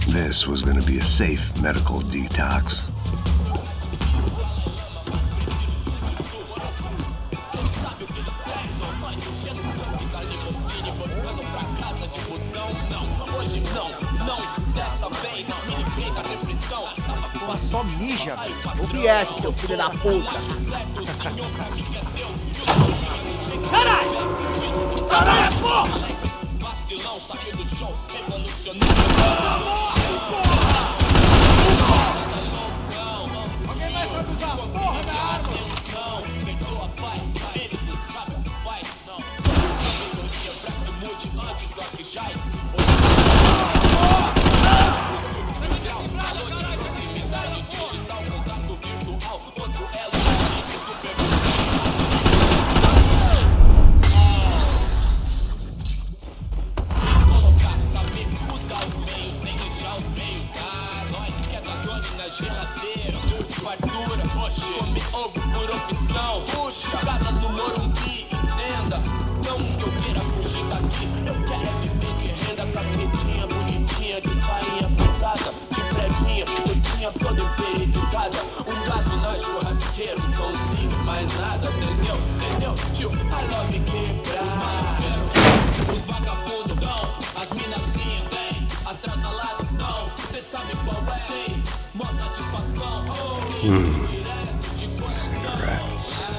This was gonna be a safe medical detox. lava só mija, velho. OBS, seu filho da puta. Caralho! Caralho, porra! Vacilão saiu do show, revolucionário. Tá morto, porra! Alguém mais sabe usar a porra da arma? Perdoa, pai, eles não sabem o que faz, não. Melodia pra que mude antes do Hawkeye. Valor de proximidade digital, contato virtual, outro elo de super. Colocar, saber, usar os meios, sem deixar os meios. Nós que é da Johnny na geladeira, fartura, oxe, come ovo por opção. Puxa, cada no Morumbi, entenda. Não que eu queira fugir daqui, eu quero é viver de renda, capetinha bonitinha, de farinha pintada, de preguinha, tinha todo emperedicada. Um gato na churrasqueira, um somzinho, mais nada, entendeu? Entendeu? Tio, I love quebrar. Os maluqueiros, os vagabundos dão, as minazinhas vêm, atrasalados dão. Cê sabe qual é? Sei, mó satisfação. Cigarettes.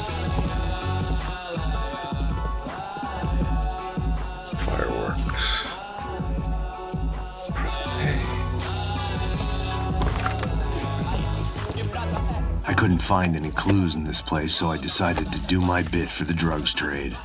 Fireworks. I couldn't find any clues in this place, so I decided to do my bit for the drugs trade.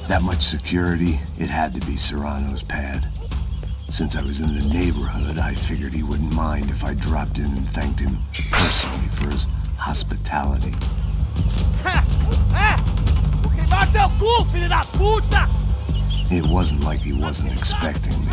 That much security, it had to be Serrano's pad. Since I was in the neighborhood, I figured he wouldn't mind if I dropped in and thanked him personally for his hospitality. It wasn't like he wasn't expecting me.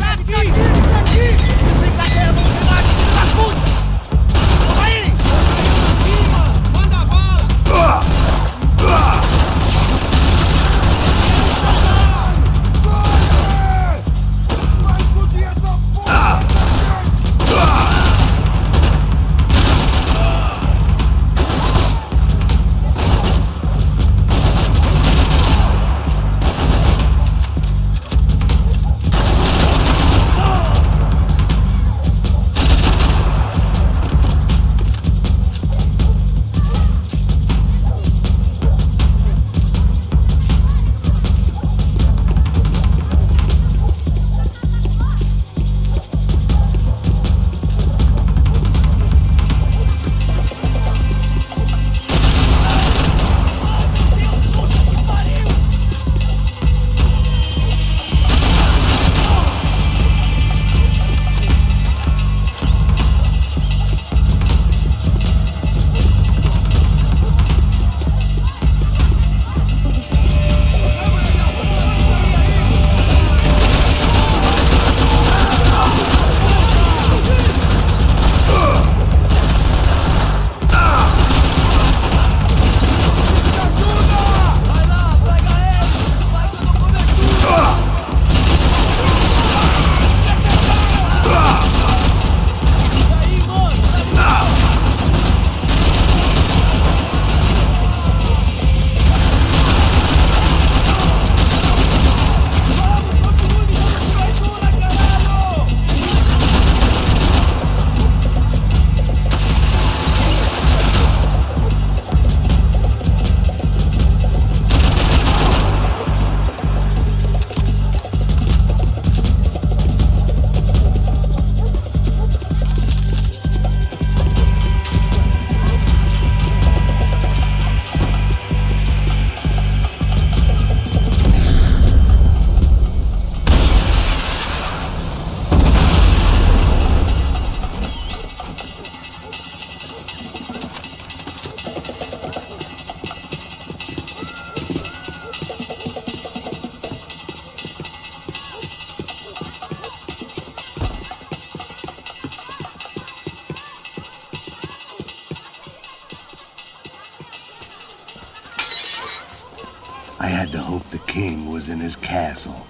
I had to hope the king was in his castle.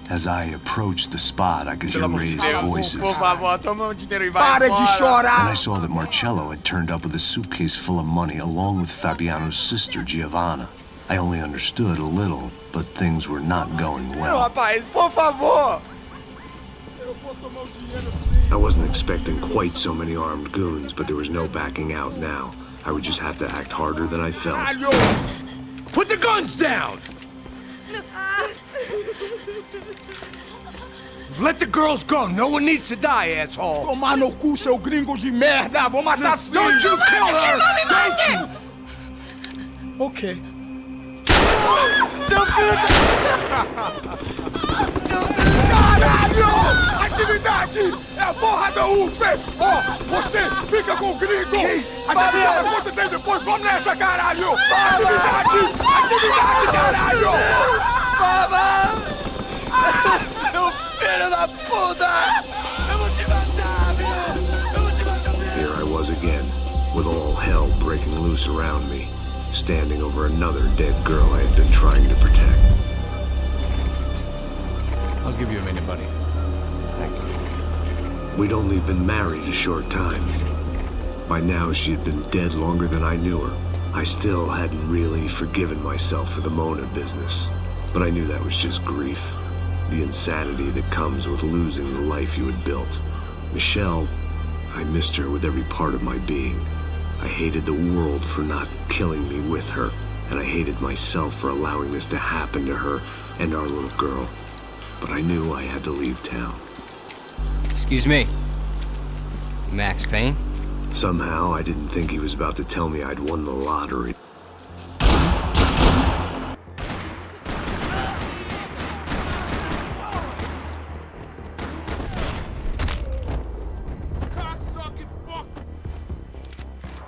As I approached the spot, I could hear raised voices. Por favor, toma dinheiro e vai Para de embora. chorar! And I saw that Marcello had turned up with a suitcase full of money along with Fabiano's sister, Giovanna. I only understood a little, but things were not going Não, well. rapaz, por favor. I wasn't expecting quite so many armed goons, but there was no backing out now. I would just have to act harder than I felt. Put the guns down! Let the girls go. No one needs to die, asshole. Tomar no cu, seu gringo de merda! Vou matar sim! Don't you kill her! Don't you! Ok. Seu filho Caralho! Atividade! É a porra da UF! Ó, você fica com o gringo! A gente fala quanto tem depois, vamos nessa, caralho! Atividade! Atividade, caralho! Baba! Seu filho da puta! Eu vou te matar, meu! Eu vou te matar, meu! Here I was again, with all hell breaking loose around me, standing over another dead girl I had been trying to protect. I'll give you a minute, buddy. Thank you. We'd only been married a short time. By now, she had been dead longer than I knew her. I still hadn't really forgiven myself for the Mona business, but I knew that was just grief. The insanity that comes with losing the life you had built. Michelle, I missed her with every part of my being. I hated the world for not killing me with her, and I hated myself for allowing this to happen to her and our little girl. But I knew I had to leave town. Excuse me. Max Payne? Somehow, I didn't think he was about to tell me I'd won the lottery.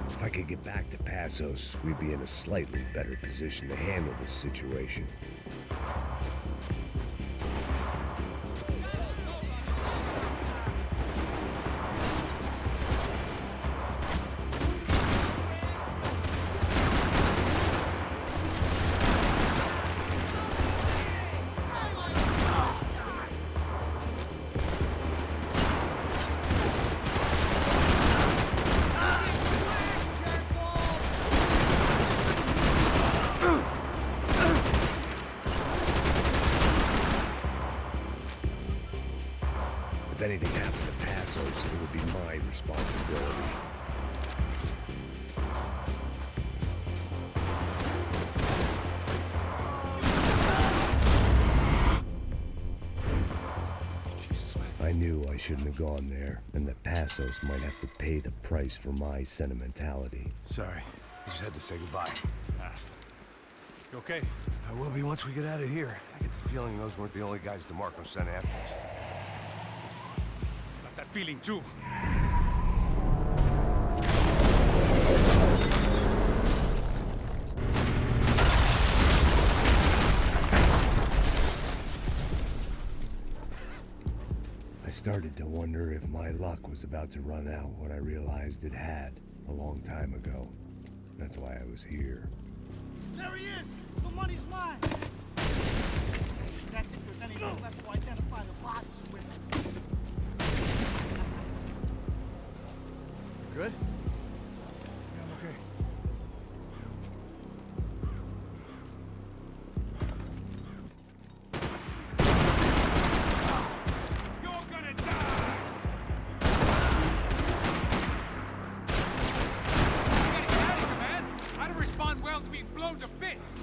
If I could get back to Passos, we'd be in a slightly better position to handle this situation. If anything happened to Passos, it would be my responsibility. I knew I shouldn't have gone there, and that Passos might have to pay the price for my sentimentality. Sorry, I just had to say goodbye. You okay? I will be once we get out of here. I get the feeling those weren't the only guys DeMarco sent after us. Got that feeling too. I started to wonder if my luck was about to run out when I realized it had a long time ago. That's why I was here. There he is! The money's mine! That's if there's anything left to identify the bodies with. Good? Yeah, I'm okay. How to respond well to being blown to bits!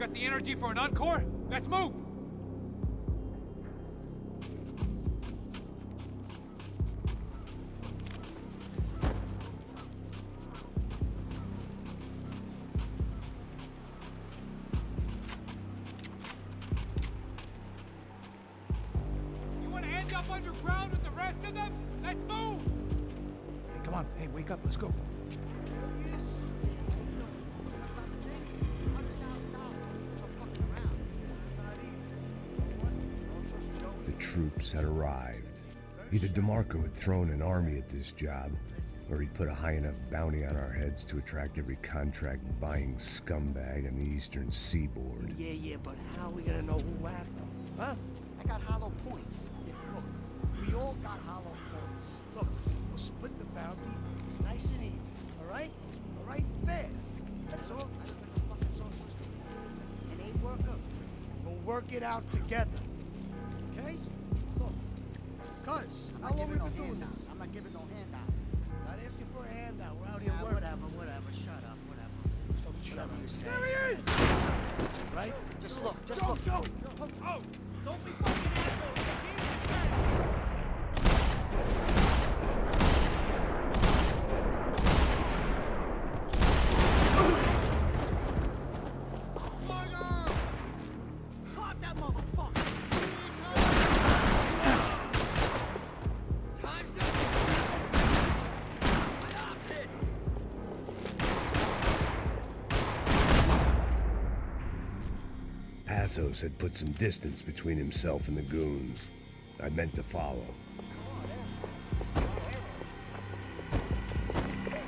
got the energy for an encore? Let's move! You want to end up underground with the rest of them? Let's move! Hey, come on. Hey, wake up. Let's go. The troops had arrived. Either DeMarco had thrown an army at this job, or he'd put a high enough bounty on our heads to attract every contract-buying scumbag on the eastern seaboard. Yeah, but how are we gonna know who whacked him? Huh? I got hollow points. Yeah, look, we all got hollow points. Look, we'll split the bounty nice and even, all right? All right, fair. That's all. I look like a fucking socialist to you. It ain't working. We'll work it out together. Okay? Look, cuz, how long we been doing this? I'm not giving no handouts. Not asking for a handout. We're out here Yeah, working. whatever. Shut up, whatever. Whatever you say. There he is! Right? Just look, Joe! Oh! Don't be fucking assholes! Get in this guy! Clap that motherfucker! Time's up! That's it! Passos had put some distance between himself and the goons. I meant to follow.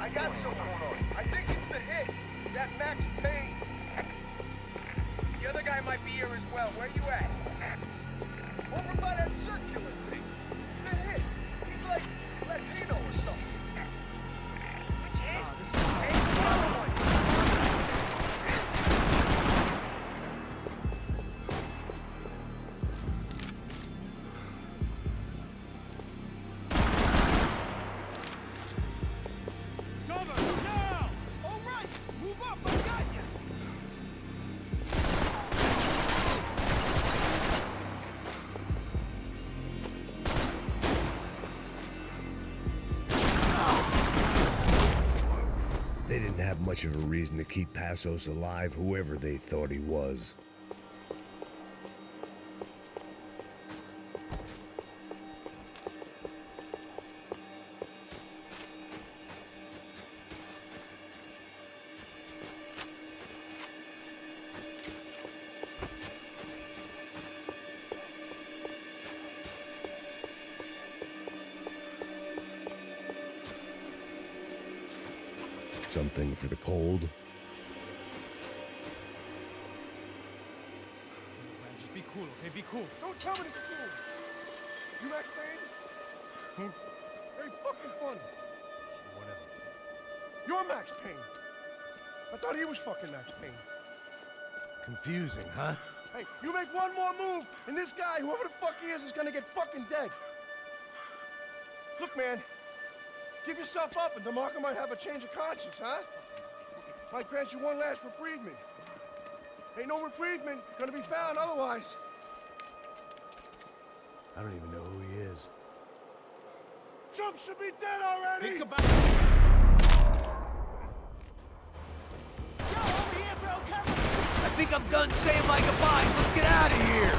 I got someone on. I think it's the hit. That Max Payne. The other guy might be here as well. Where you at? Over by that circular thing. The hit. He's like Latino or something. Which hit? This is Payne. They didn't have much of a reason to keep Passos alive, whoever they thought he was. Something for the cold? Just be cool, okay? Be cool. Don't tell me to be cool. You Max Payne? Who? Very fucking funny. Whatever. You're Max Payne. I thought he was fucking Max Payne. Confusing, huh? Hey, you make one more move, and this guy, whoever the fuck he is gonna get fucking dead. Look, man. Give yourself up, and DeMarco might have a change of conscience, huh? Might grant you one last reprievement. Ain't no reprievement gonna be found otherwise. I don't even know who he is. Trump should be dead already! Think about I think I'm done saying my goodbyes. Let's get out of here.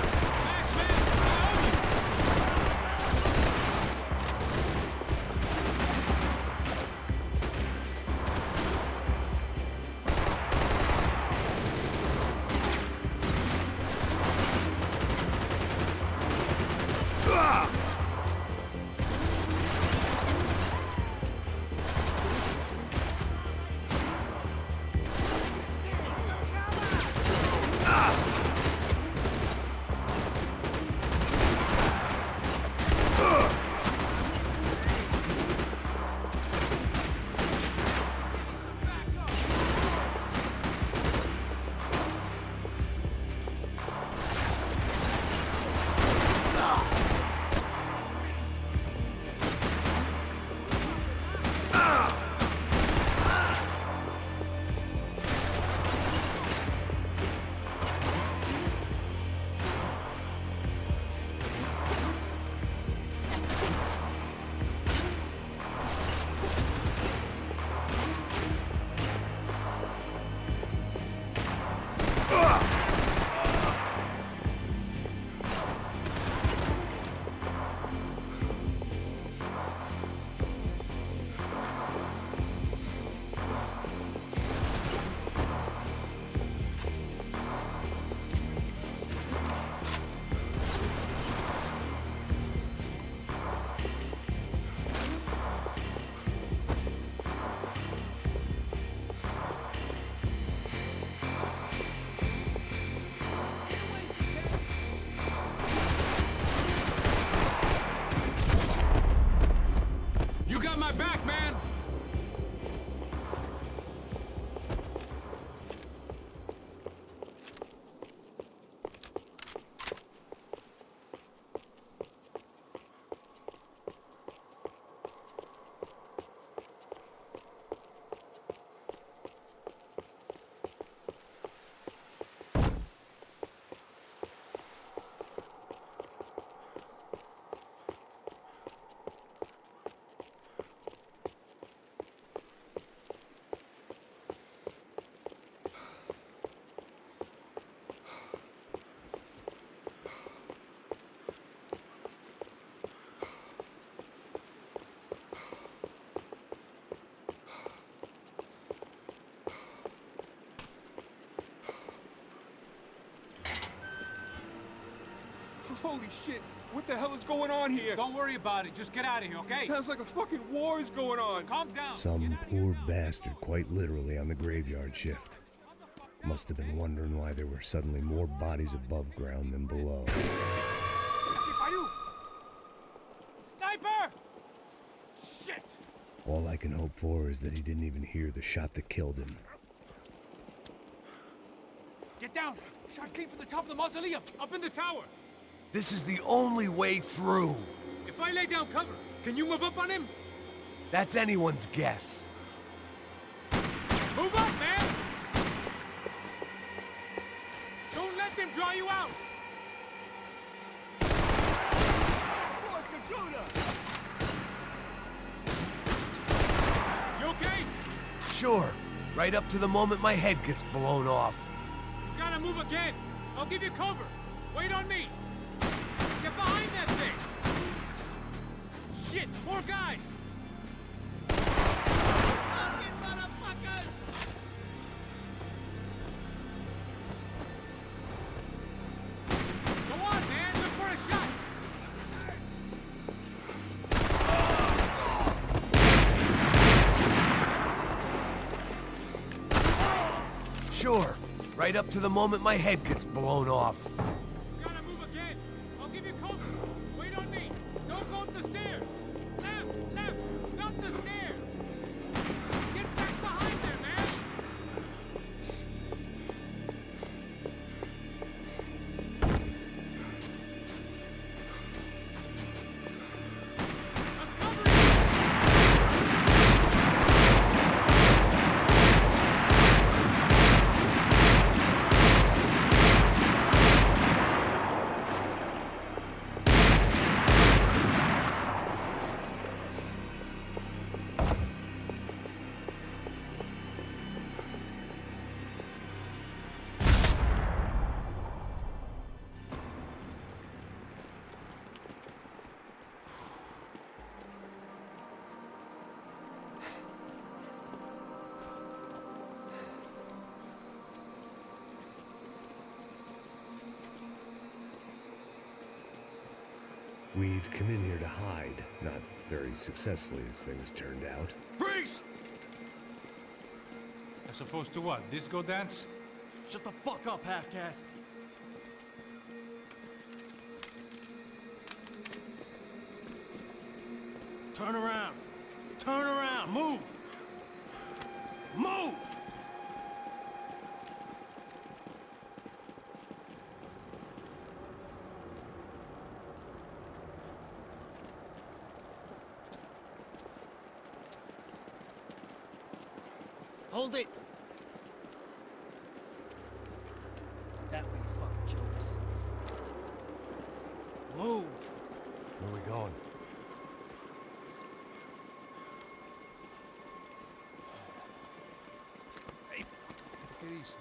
Holy shit! What the hell is going on here? Don't worry about it. Just get out of here, okay? Sounds like a fucking war is going on. Calm down. Some poor bastard quite literally on the graveyard shift. Must have been wondering why there were suddenly more bodies above ground than below. Sniper! Shit! All I can hope for is that he didn't even hear the shot that killed him. Get down! Shot came from the top of the mausoleum, up in the tower. This is the only way through. If I lay down cover, can you move up on him? That's anyone's guess. Move up, man! Don't let them draw you out! You okay? Sure. Right up to the moment my head gets blown off. You gotta move again. I'll give you cover. Wait on me. Get behind that thing! Shit! More guys! Fucking motherfuckers! Go on, man! Look for a shot! Sure. Right up to the moment my head gets blown off. We'd come in here to hide, not very successfully as things turned out. Freeze! As opposed to what? Disco dance? Shut the fuck up, half-caste. Turn around. Turn around. Move. Move! Hold it! That way, you fucking jokers. Move! Where are we going? Hey, take it easy.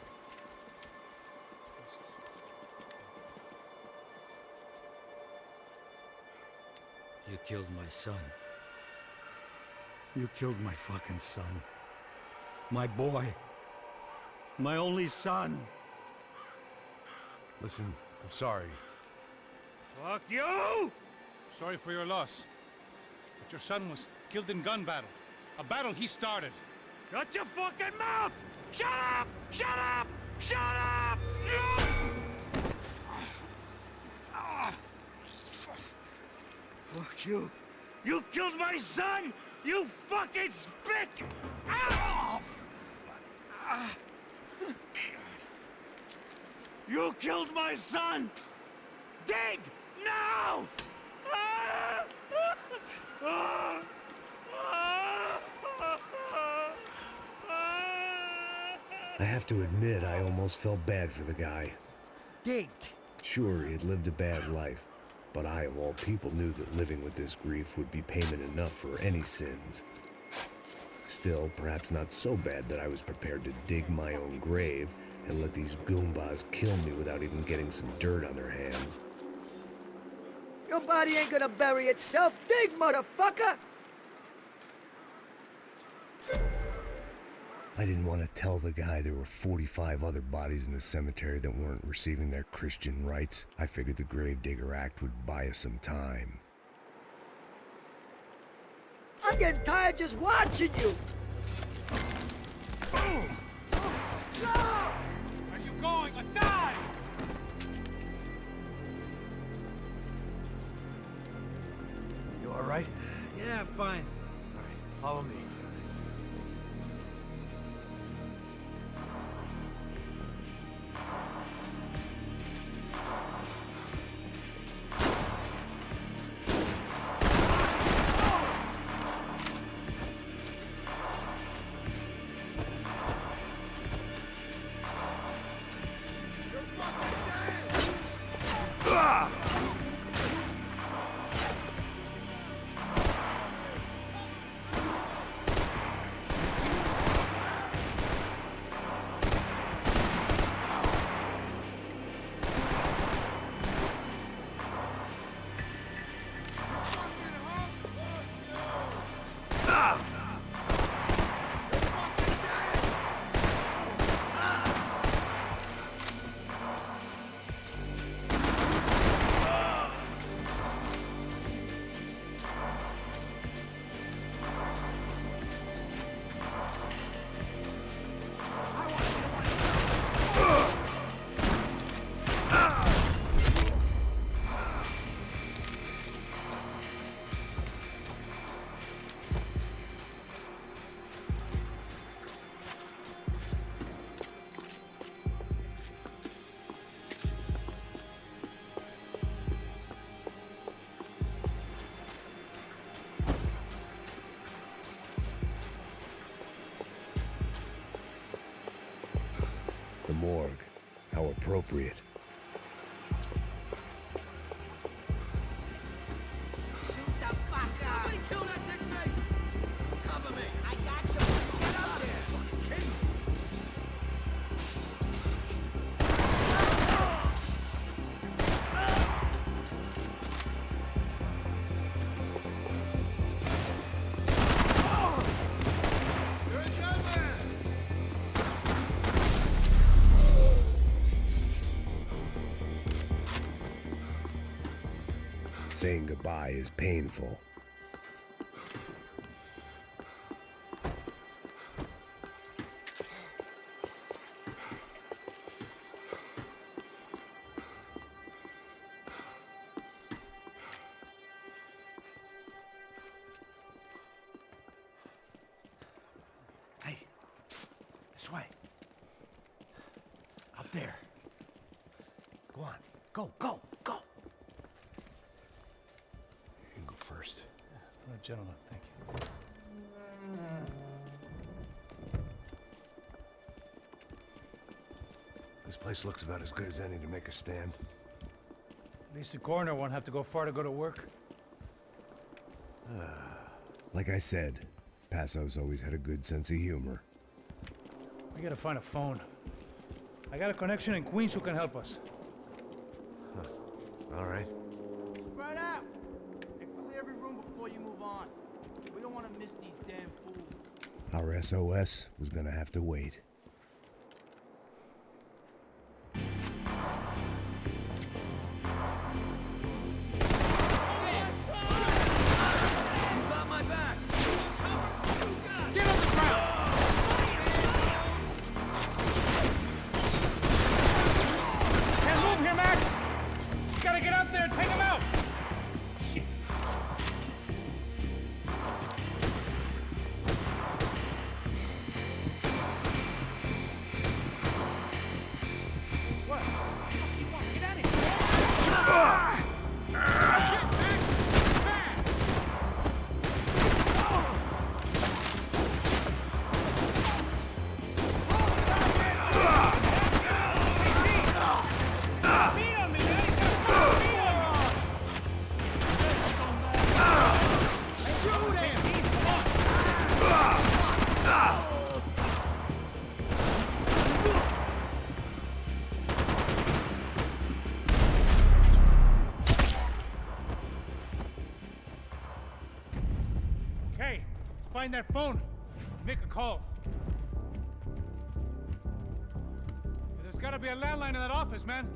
You killed my son. You killed my fucking son. My boy. My only son. Listen, I'm sorry. Fuck you! Sorry for your loss. But your son was killed in gun battle. A battle he started. Shut your fucking mouth! Shut up! Shut up! Shut up! Fuck you. You killed my son! You fucking spick! Ow! You killed my son! Dig! Now! I have to admit, I almost felt bad for the guy. Dig! Sure, he had lived a bad life, but I, of all people, knew that living with this grief would be payment enough for any sins. Still, perhaps not so bad that I was prepared to dig my own grave and let these goombas kill me without even getting some dirt on their hands. Your body ain't gonna bury itself. Dig, motherfucker! I didn't want to tell the guy there were 45 other bodies in the cemetery that weren't receiving their Christian rites. I figured the Gravedigger Act would buy us some time. I'm getting tired just watching you! Boom! Where are you going? Or die! You alright? Yeah, I'm fine. Alright, follow me. The morgue. How appropriate. Shoot the fuck up! Somebody kill that dick face! Cover me! I got you! Get up there! Fucking kidding me! Saying goodbye is painful. Hey, psst, this way. Up there. Go on, go, go, go. You can go first. Oh, gentlemen, thank you. This place looks about as good as any to make a stand. At least the coroner won't have to go far to go to work. Like I said, Passo's always had a good sense of humor. We gotta find a phone. I got a connection in Queens who can help us. All right. Spread out! And clear every room before you move on. We don't want to miss these damn fools. Our SOS was gonna have to wait. Find that phone. Make a call. gotta be a landline in that office, man.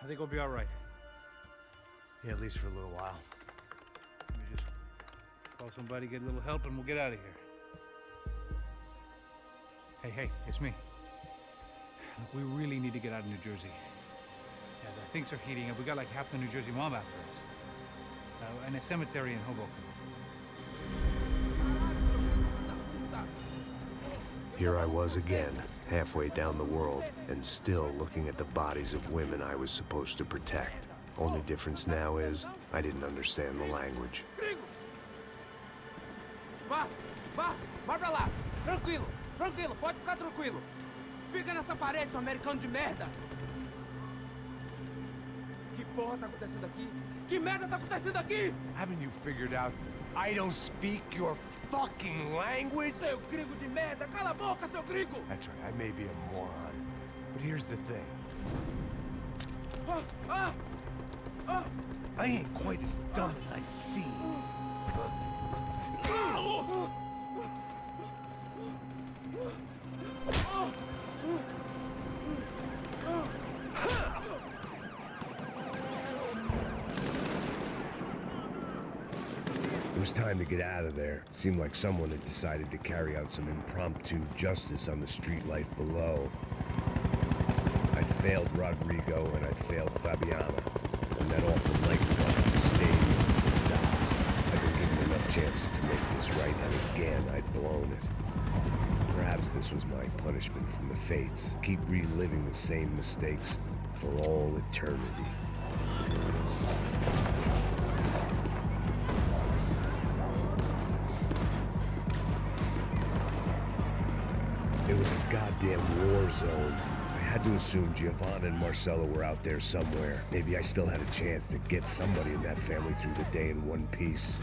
I think we'll be all right. Yeah, at least for a little while. Let me just call somebody, get a little help, and we'll get out of here. Hey, it's me. Look, we really need to get out of New Jersey. Yeah, things are heating up. We got like half the New Jersey mob after us. And a cemetery in Hoboken. Here I was again, halfway down the world, and still looking at the bodies of women I was supposed to protect. Only difference now is, I didn't understand the language. Vai pra lá! Tranquilo, pode ficar tranquilo! Fica nessa parede, seu americano de merda! Que porra tá acontecendo aqui? Que merda tá acontecendo aqui? Haven't you figured out I don't speak your fucking language? Seu gringo de merda! Cala a boca, seu gringo! That's right, I may be a moron, but here's the thing. I ain't quite as dumb as I seem. It was time to get out of there. It seemed like someone had decided to carry out some impromptu justice on the street life below. I'd failed Rodrigo and I'd failed Fabiana. And that awful nightclub at the stadium with the docks. I'd been given enough chances to make this right, and again I'd blown it. Perhaps this was my punishment from the fates. Keep reliving the same mistakes for all eternity. It was a goddamn war zone. I had to assume Giovanna and Marcella were out there somewhere. Maybe I still had a chance to get somebody in that family through the day in one piece.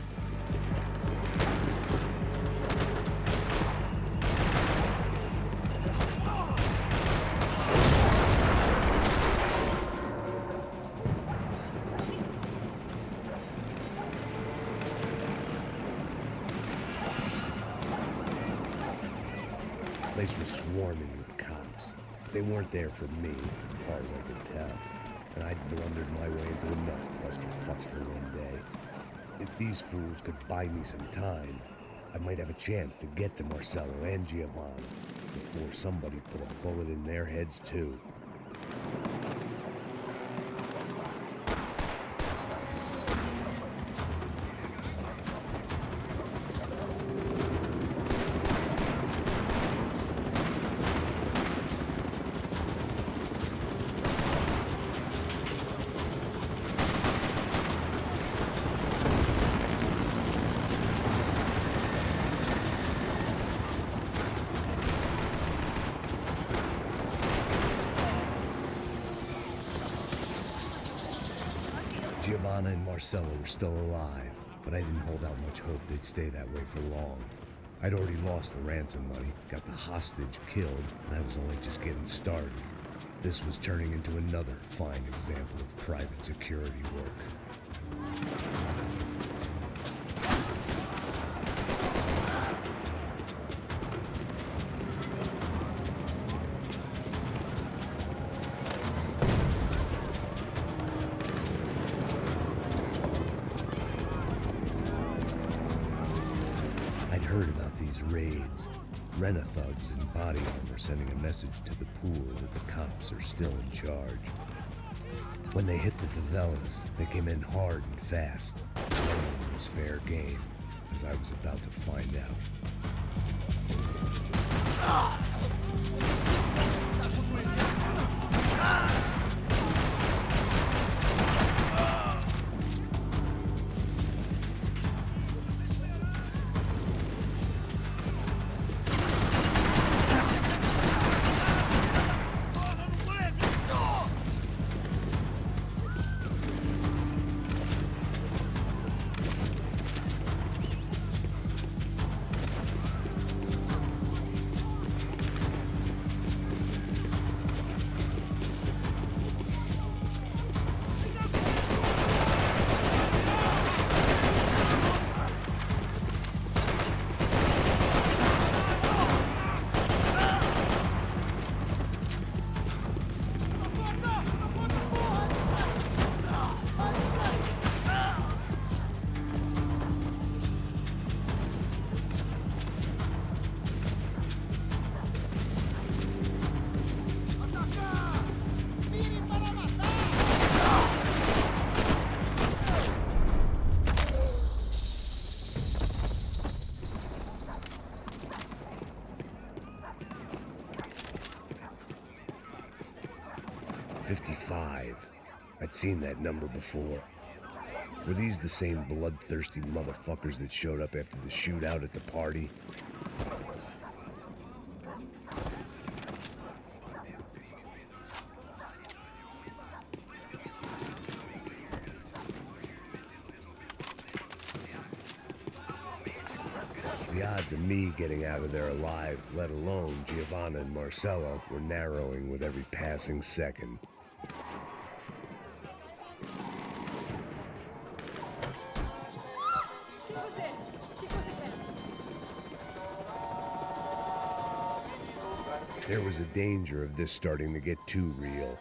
The place was swarming with cops. They weren't there for me, as far as I could tell, and I'd blundered my way into enough clusterfucks for one day. If these fools could buy me some time, I might have a chance to get to Marcello and Giovanna before somebody put a bullet in their heads too. Giovanna and Marcella were still alive, but I didn't hold out much hope they'd stay that way for long. I'd already lost the ransom money, got the hostage killed, and I was only just getting started. This was turning into another fine example of private security work. Heard about these raids. Rena-thugs in body armor sending a message to the pool that the cops are still in charge. When they hit the favelas, they came in hard and fast. It was fair game, as I was about to find out. 55. I'd seen that number before. Were these the same bloodthirsty motherfuckers that showed up after the shootout at the party? The odds of me getting out of there alive, let alone Giovanna and Marcello, were narrowing with every passing second. There was a danger of this starting to get too real.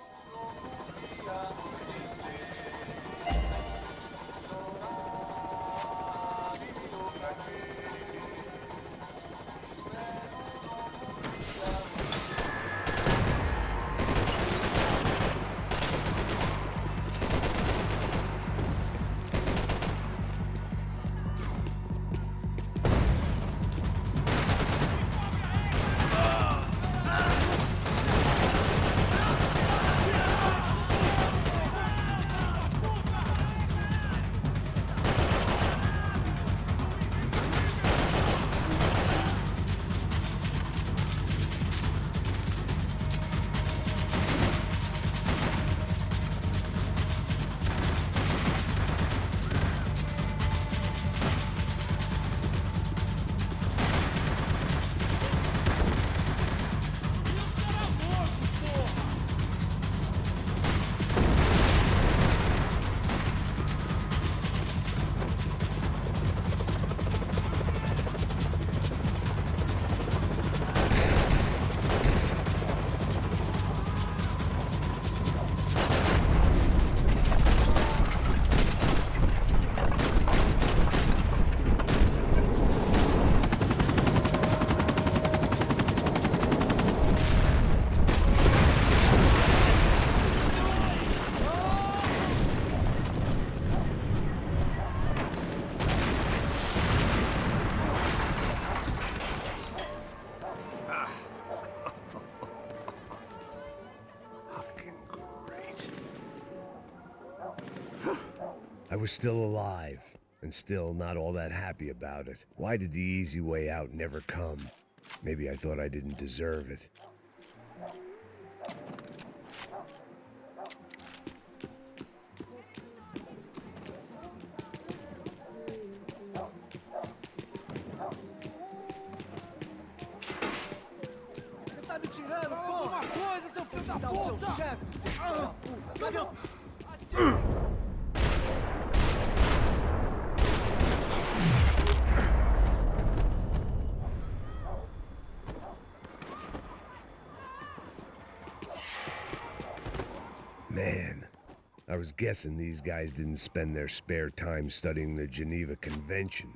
I was still alive, and still not all that happy about it. Why did the easy way out never come? Maybe I thought I didn't deserve it. Você tá me tirando, pô? Alguma coisa, seu filho da puta! O seu chefe, seu filho da puta! Cadê o... Man, I was guessing these guys didn't spend their spare time studying the Geneva Convention.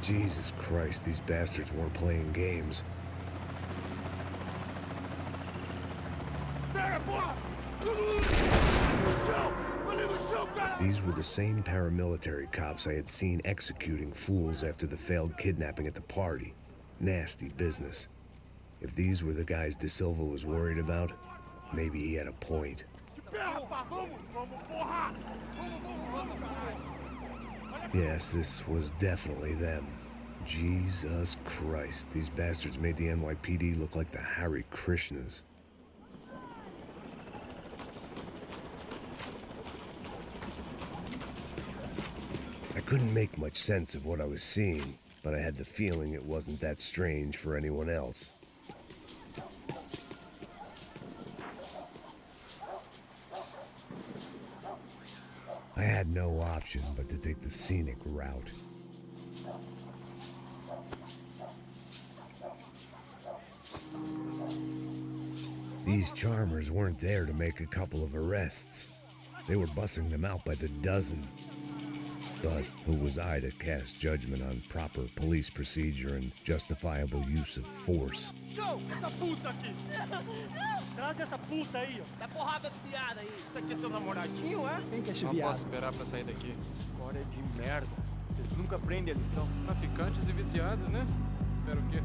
Jesus Christ, these bastards weren't playing games. These were the same paramilitary cops I had seen executing fools after the failed kidnapping at the party. Nasty business. If these were the guys De Silva was worried about, maybe he had a point. Yes, this was definitely them. Jesus Christ, these bastards made the NYPD look like the Hare Krishnas. I couldn't make much sense of what I was seeing, but I had the feeling it wasn't that strange for anyone else. I had no option but to take the scenic route. These charmers weren't there to make a couple of arrests. They were bussing them out by the dozen. But who was I to cast judgment on proper police procedure and justifiable use of force? Show! Essa puta aqui! Traz essa puta aí, ó. Dá porrada das piadas aí. Isso aqui é teu namoradinho, é? Quem que é esse viado? Não posso esperar pra sair daqui. História de merda. Eles nunca aprendem a lição. Traficantes e viciados, né? Espero o quê?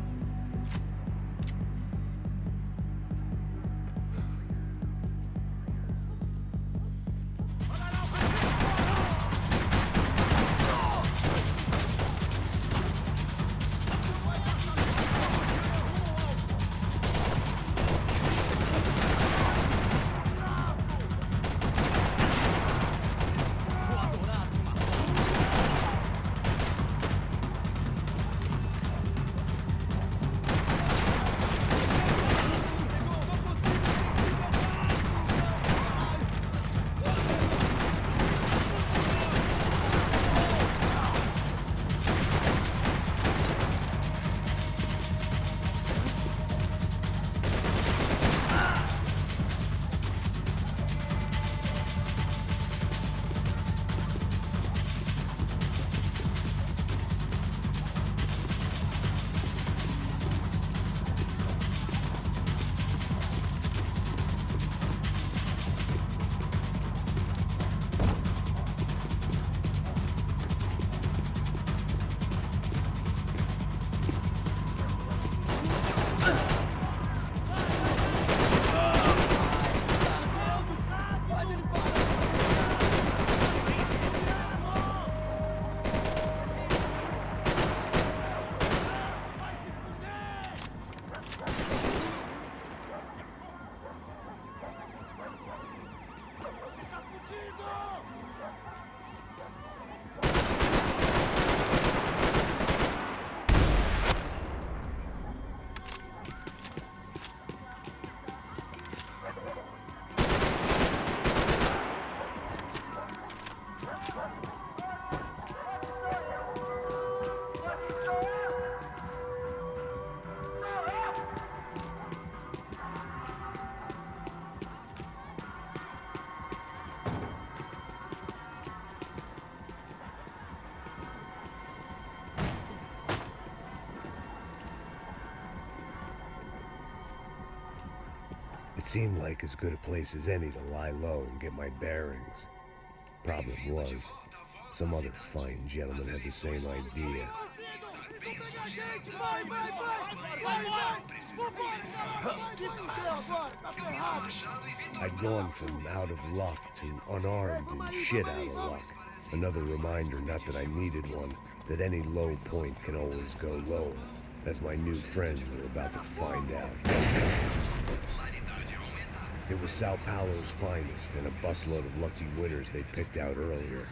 It seemed like as good a place as any to lie low and get my bearings. Problem was, some other fine gentleman had the same idea. I'd gone from out of luck to unarmed and shit out of luck. Another reminder, not that I needed one, that any low point can always go lower, as my new friends were about to find out. It was Sao Paulo's finest, and a busload of lucky winners they picked out earlier.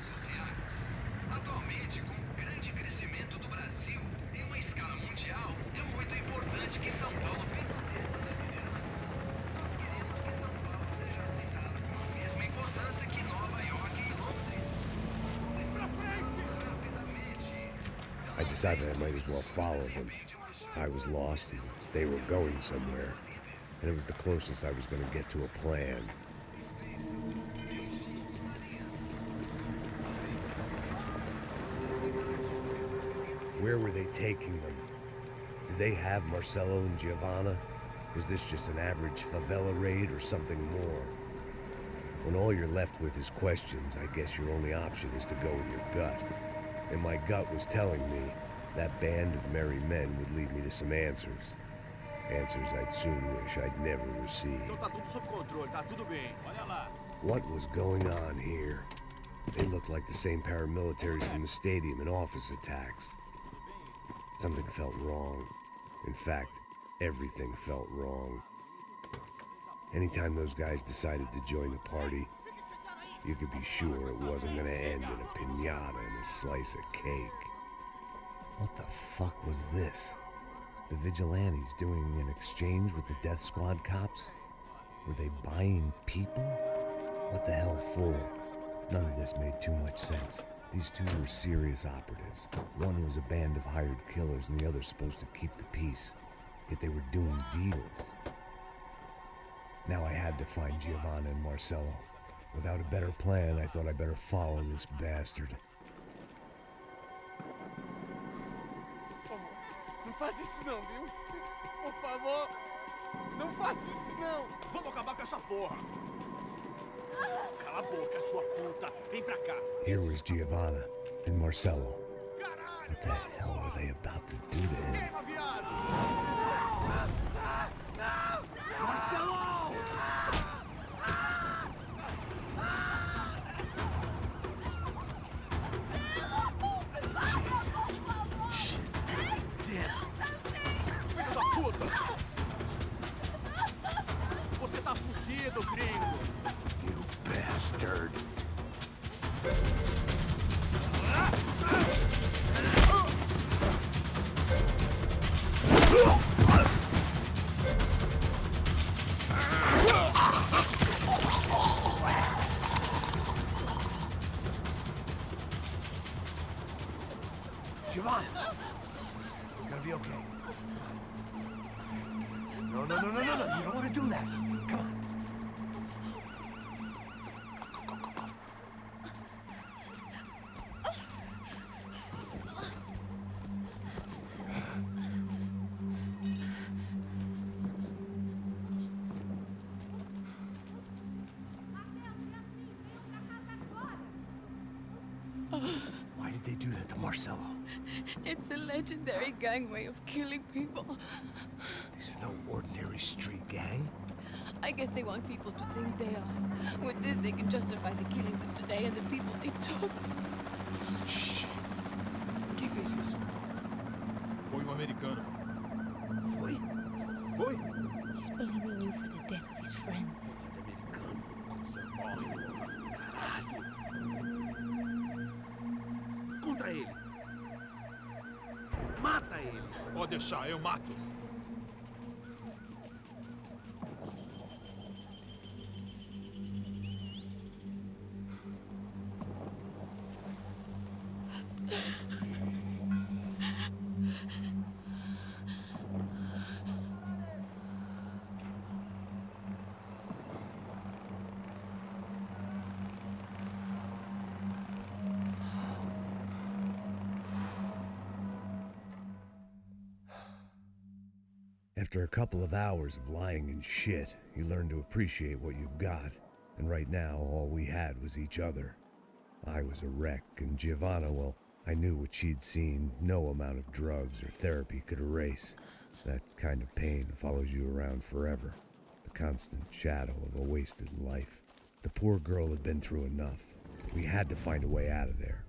Atualmente, com o grande crescimento do Brasil em uma escala mundial, é muito importante que São Paulo permaneça na liderança. Nós queremos que São Paulo seja aceitada com a mesma importância que Nova York e Londres. Vamos pra frente! Rapidamente. I decided I might as well follow them. I was lost, and they were going somewhere. And it was the closest I was going to get to a plan. Where were they taking them? Did they have Marcelo and Giovanna? Was this just an average favela raid or something more? When all you're left with is questions, I guess your only option is to go with your gut. And my gut was telling me that band of merry men would lead me to some answers. Answers I'd soon wish I'd never received. Então tá tudo sob controle, tá tudo bem. Olha lá. What was going on here? They looked like the same paramilitaries from the stadium in office attacks. Something felt wrong. In fact, everything felt wrong. Anytime those guys decided to join the party, you could be sure it wasn't gonna end in a piñata and a slice of cake. What the fuck was this? The vigilantes doing an exchange with the death squad cops? Were they buying people? What the hell for? None of this made too much sense. These two were serious operatives. One was a band of hired killers and the other supposed to keep the peace. Yet they were doing deals. Now I had to find Giovanna and Marcelo. Without a better plan, I thought I better follow this bastard. Não faz isso não, viu? Por favor, não faça isso não. Vamos acabar com essa porra. Cala a boca, sua puta. Vem pra cá. Here was Giovanna and Marcello. What the hell were they about to do to him? Marcello! Jesus. Shit. Damn. Filho da puta! Você tá fugido, gringo! You bastard. Giovanna! Listen, you're gonna be okay. No. You don't want to do that. Come on. Why did they do that to Marcello? It's a legendary gang way of killing people. These are no ordinary street gang. I guess they want people to think they are. With this, they can justify the killings of today and the people they took. Shh. Quem fez isso? Foi americano. Foi? He's blaming you for the death of his friend. Você morre. Caralho. Contra ele. Mata ele. Pode deixar, eu mato. After a couple of hours of lying and shit, you learn to appreciate what you've got. And right now, all we had was each other. I was a wreck, and Giovanna, well, I knew what she'd seen no amount of drugs or therapy could erase. That kind of pain follows you around forever. The constant shadow of a wasted life. The poor girl had been through enough. We had to find a way out of there.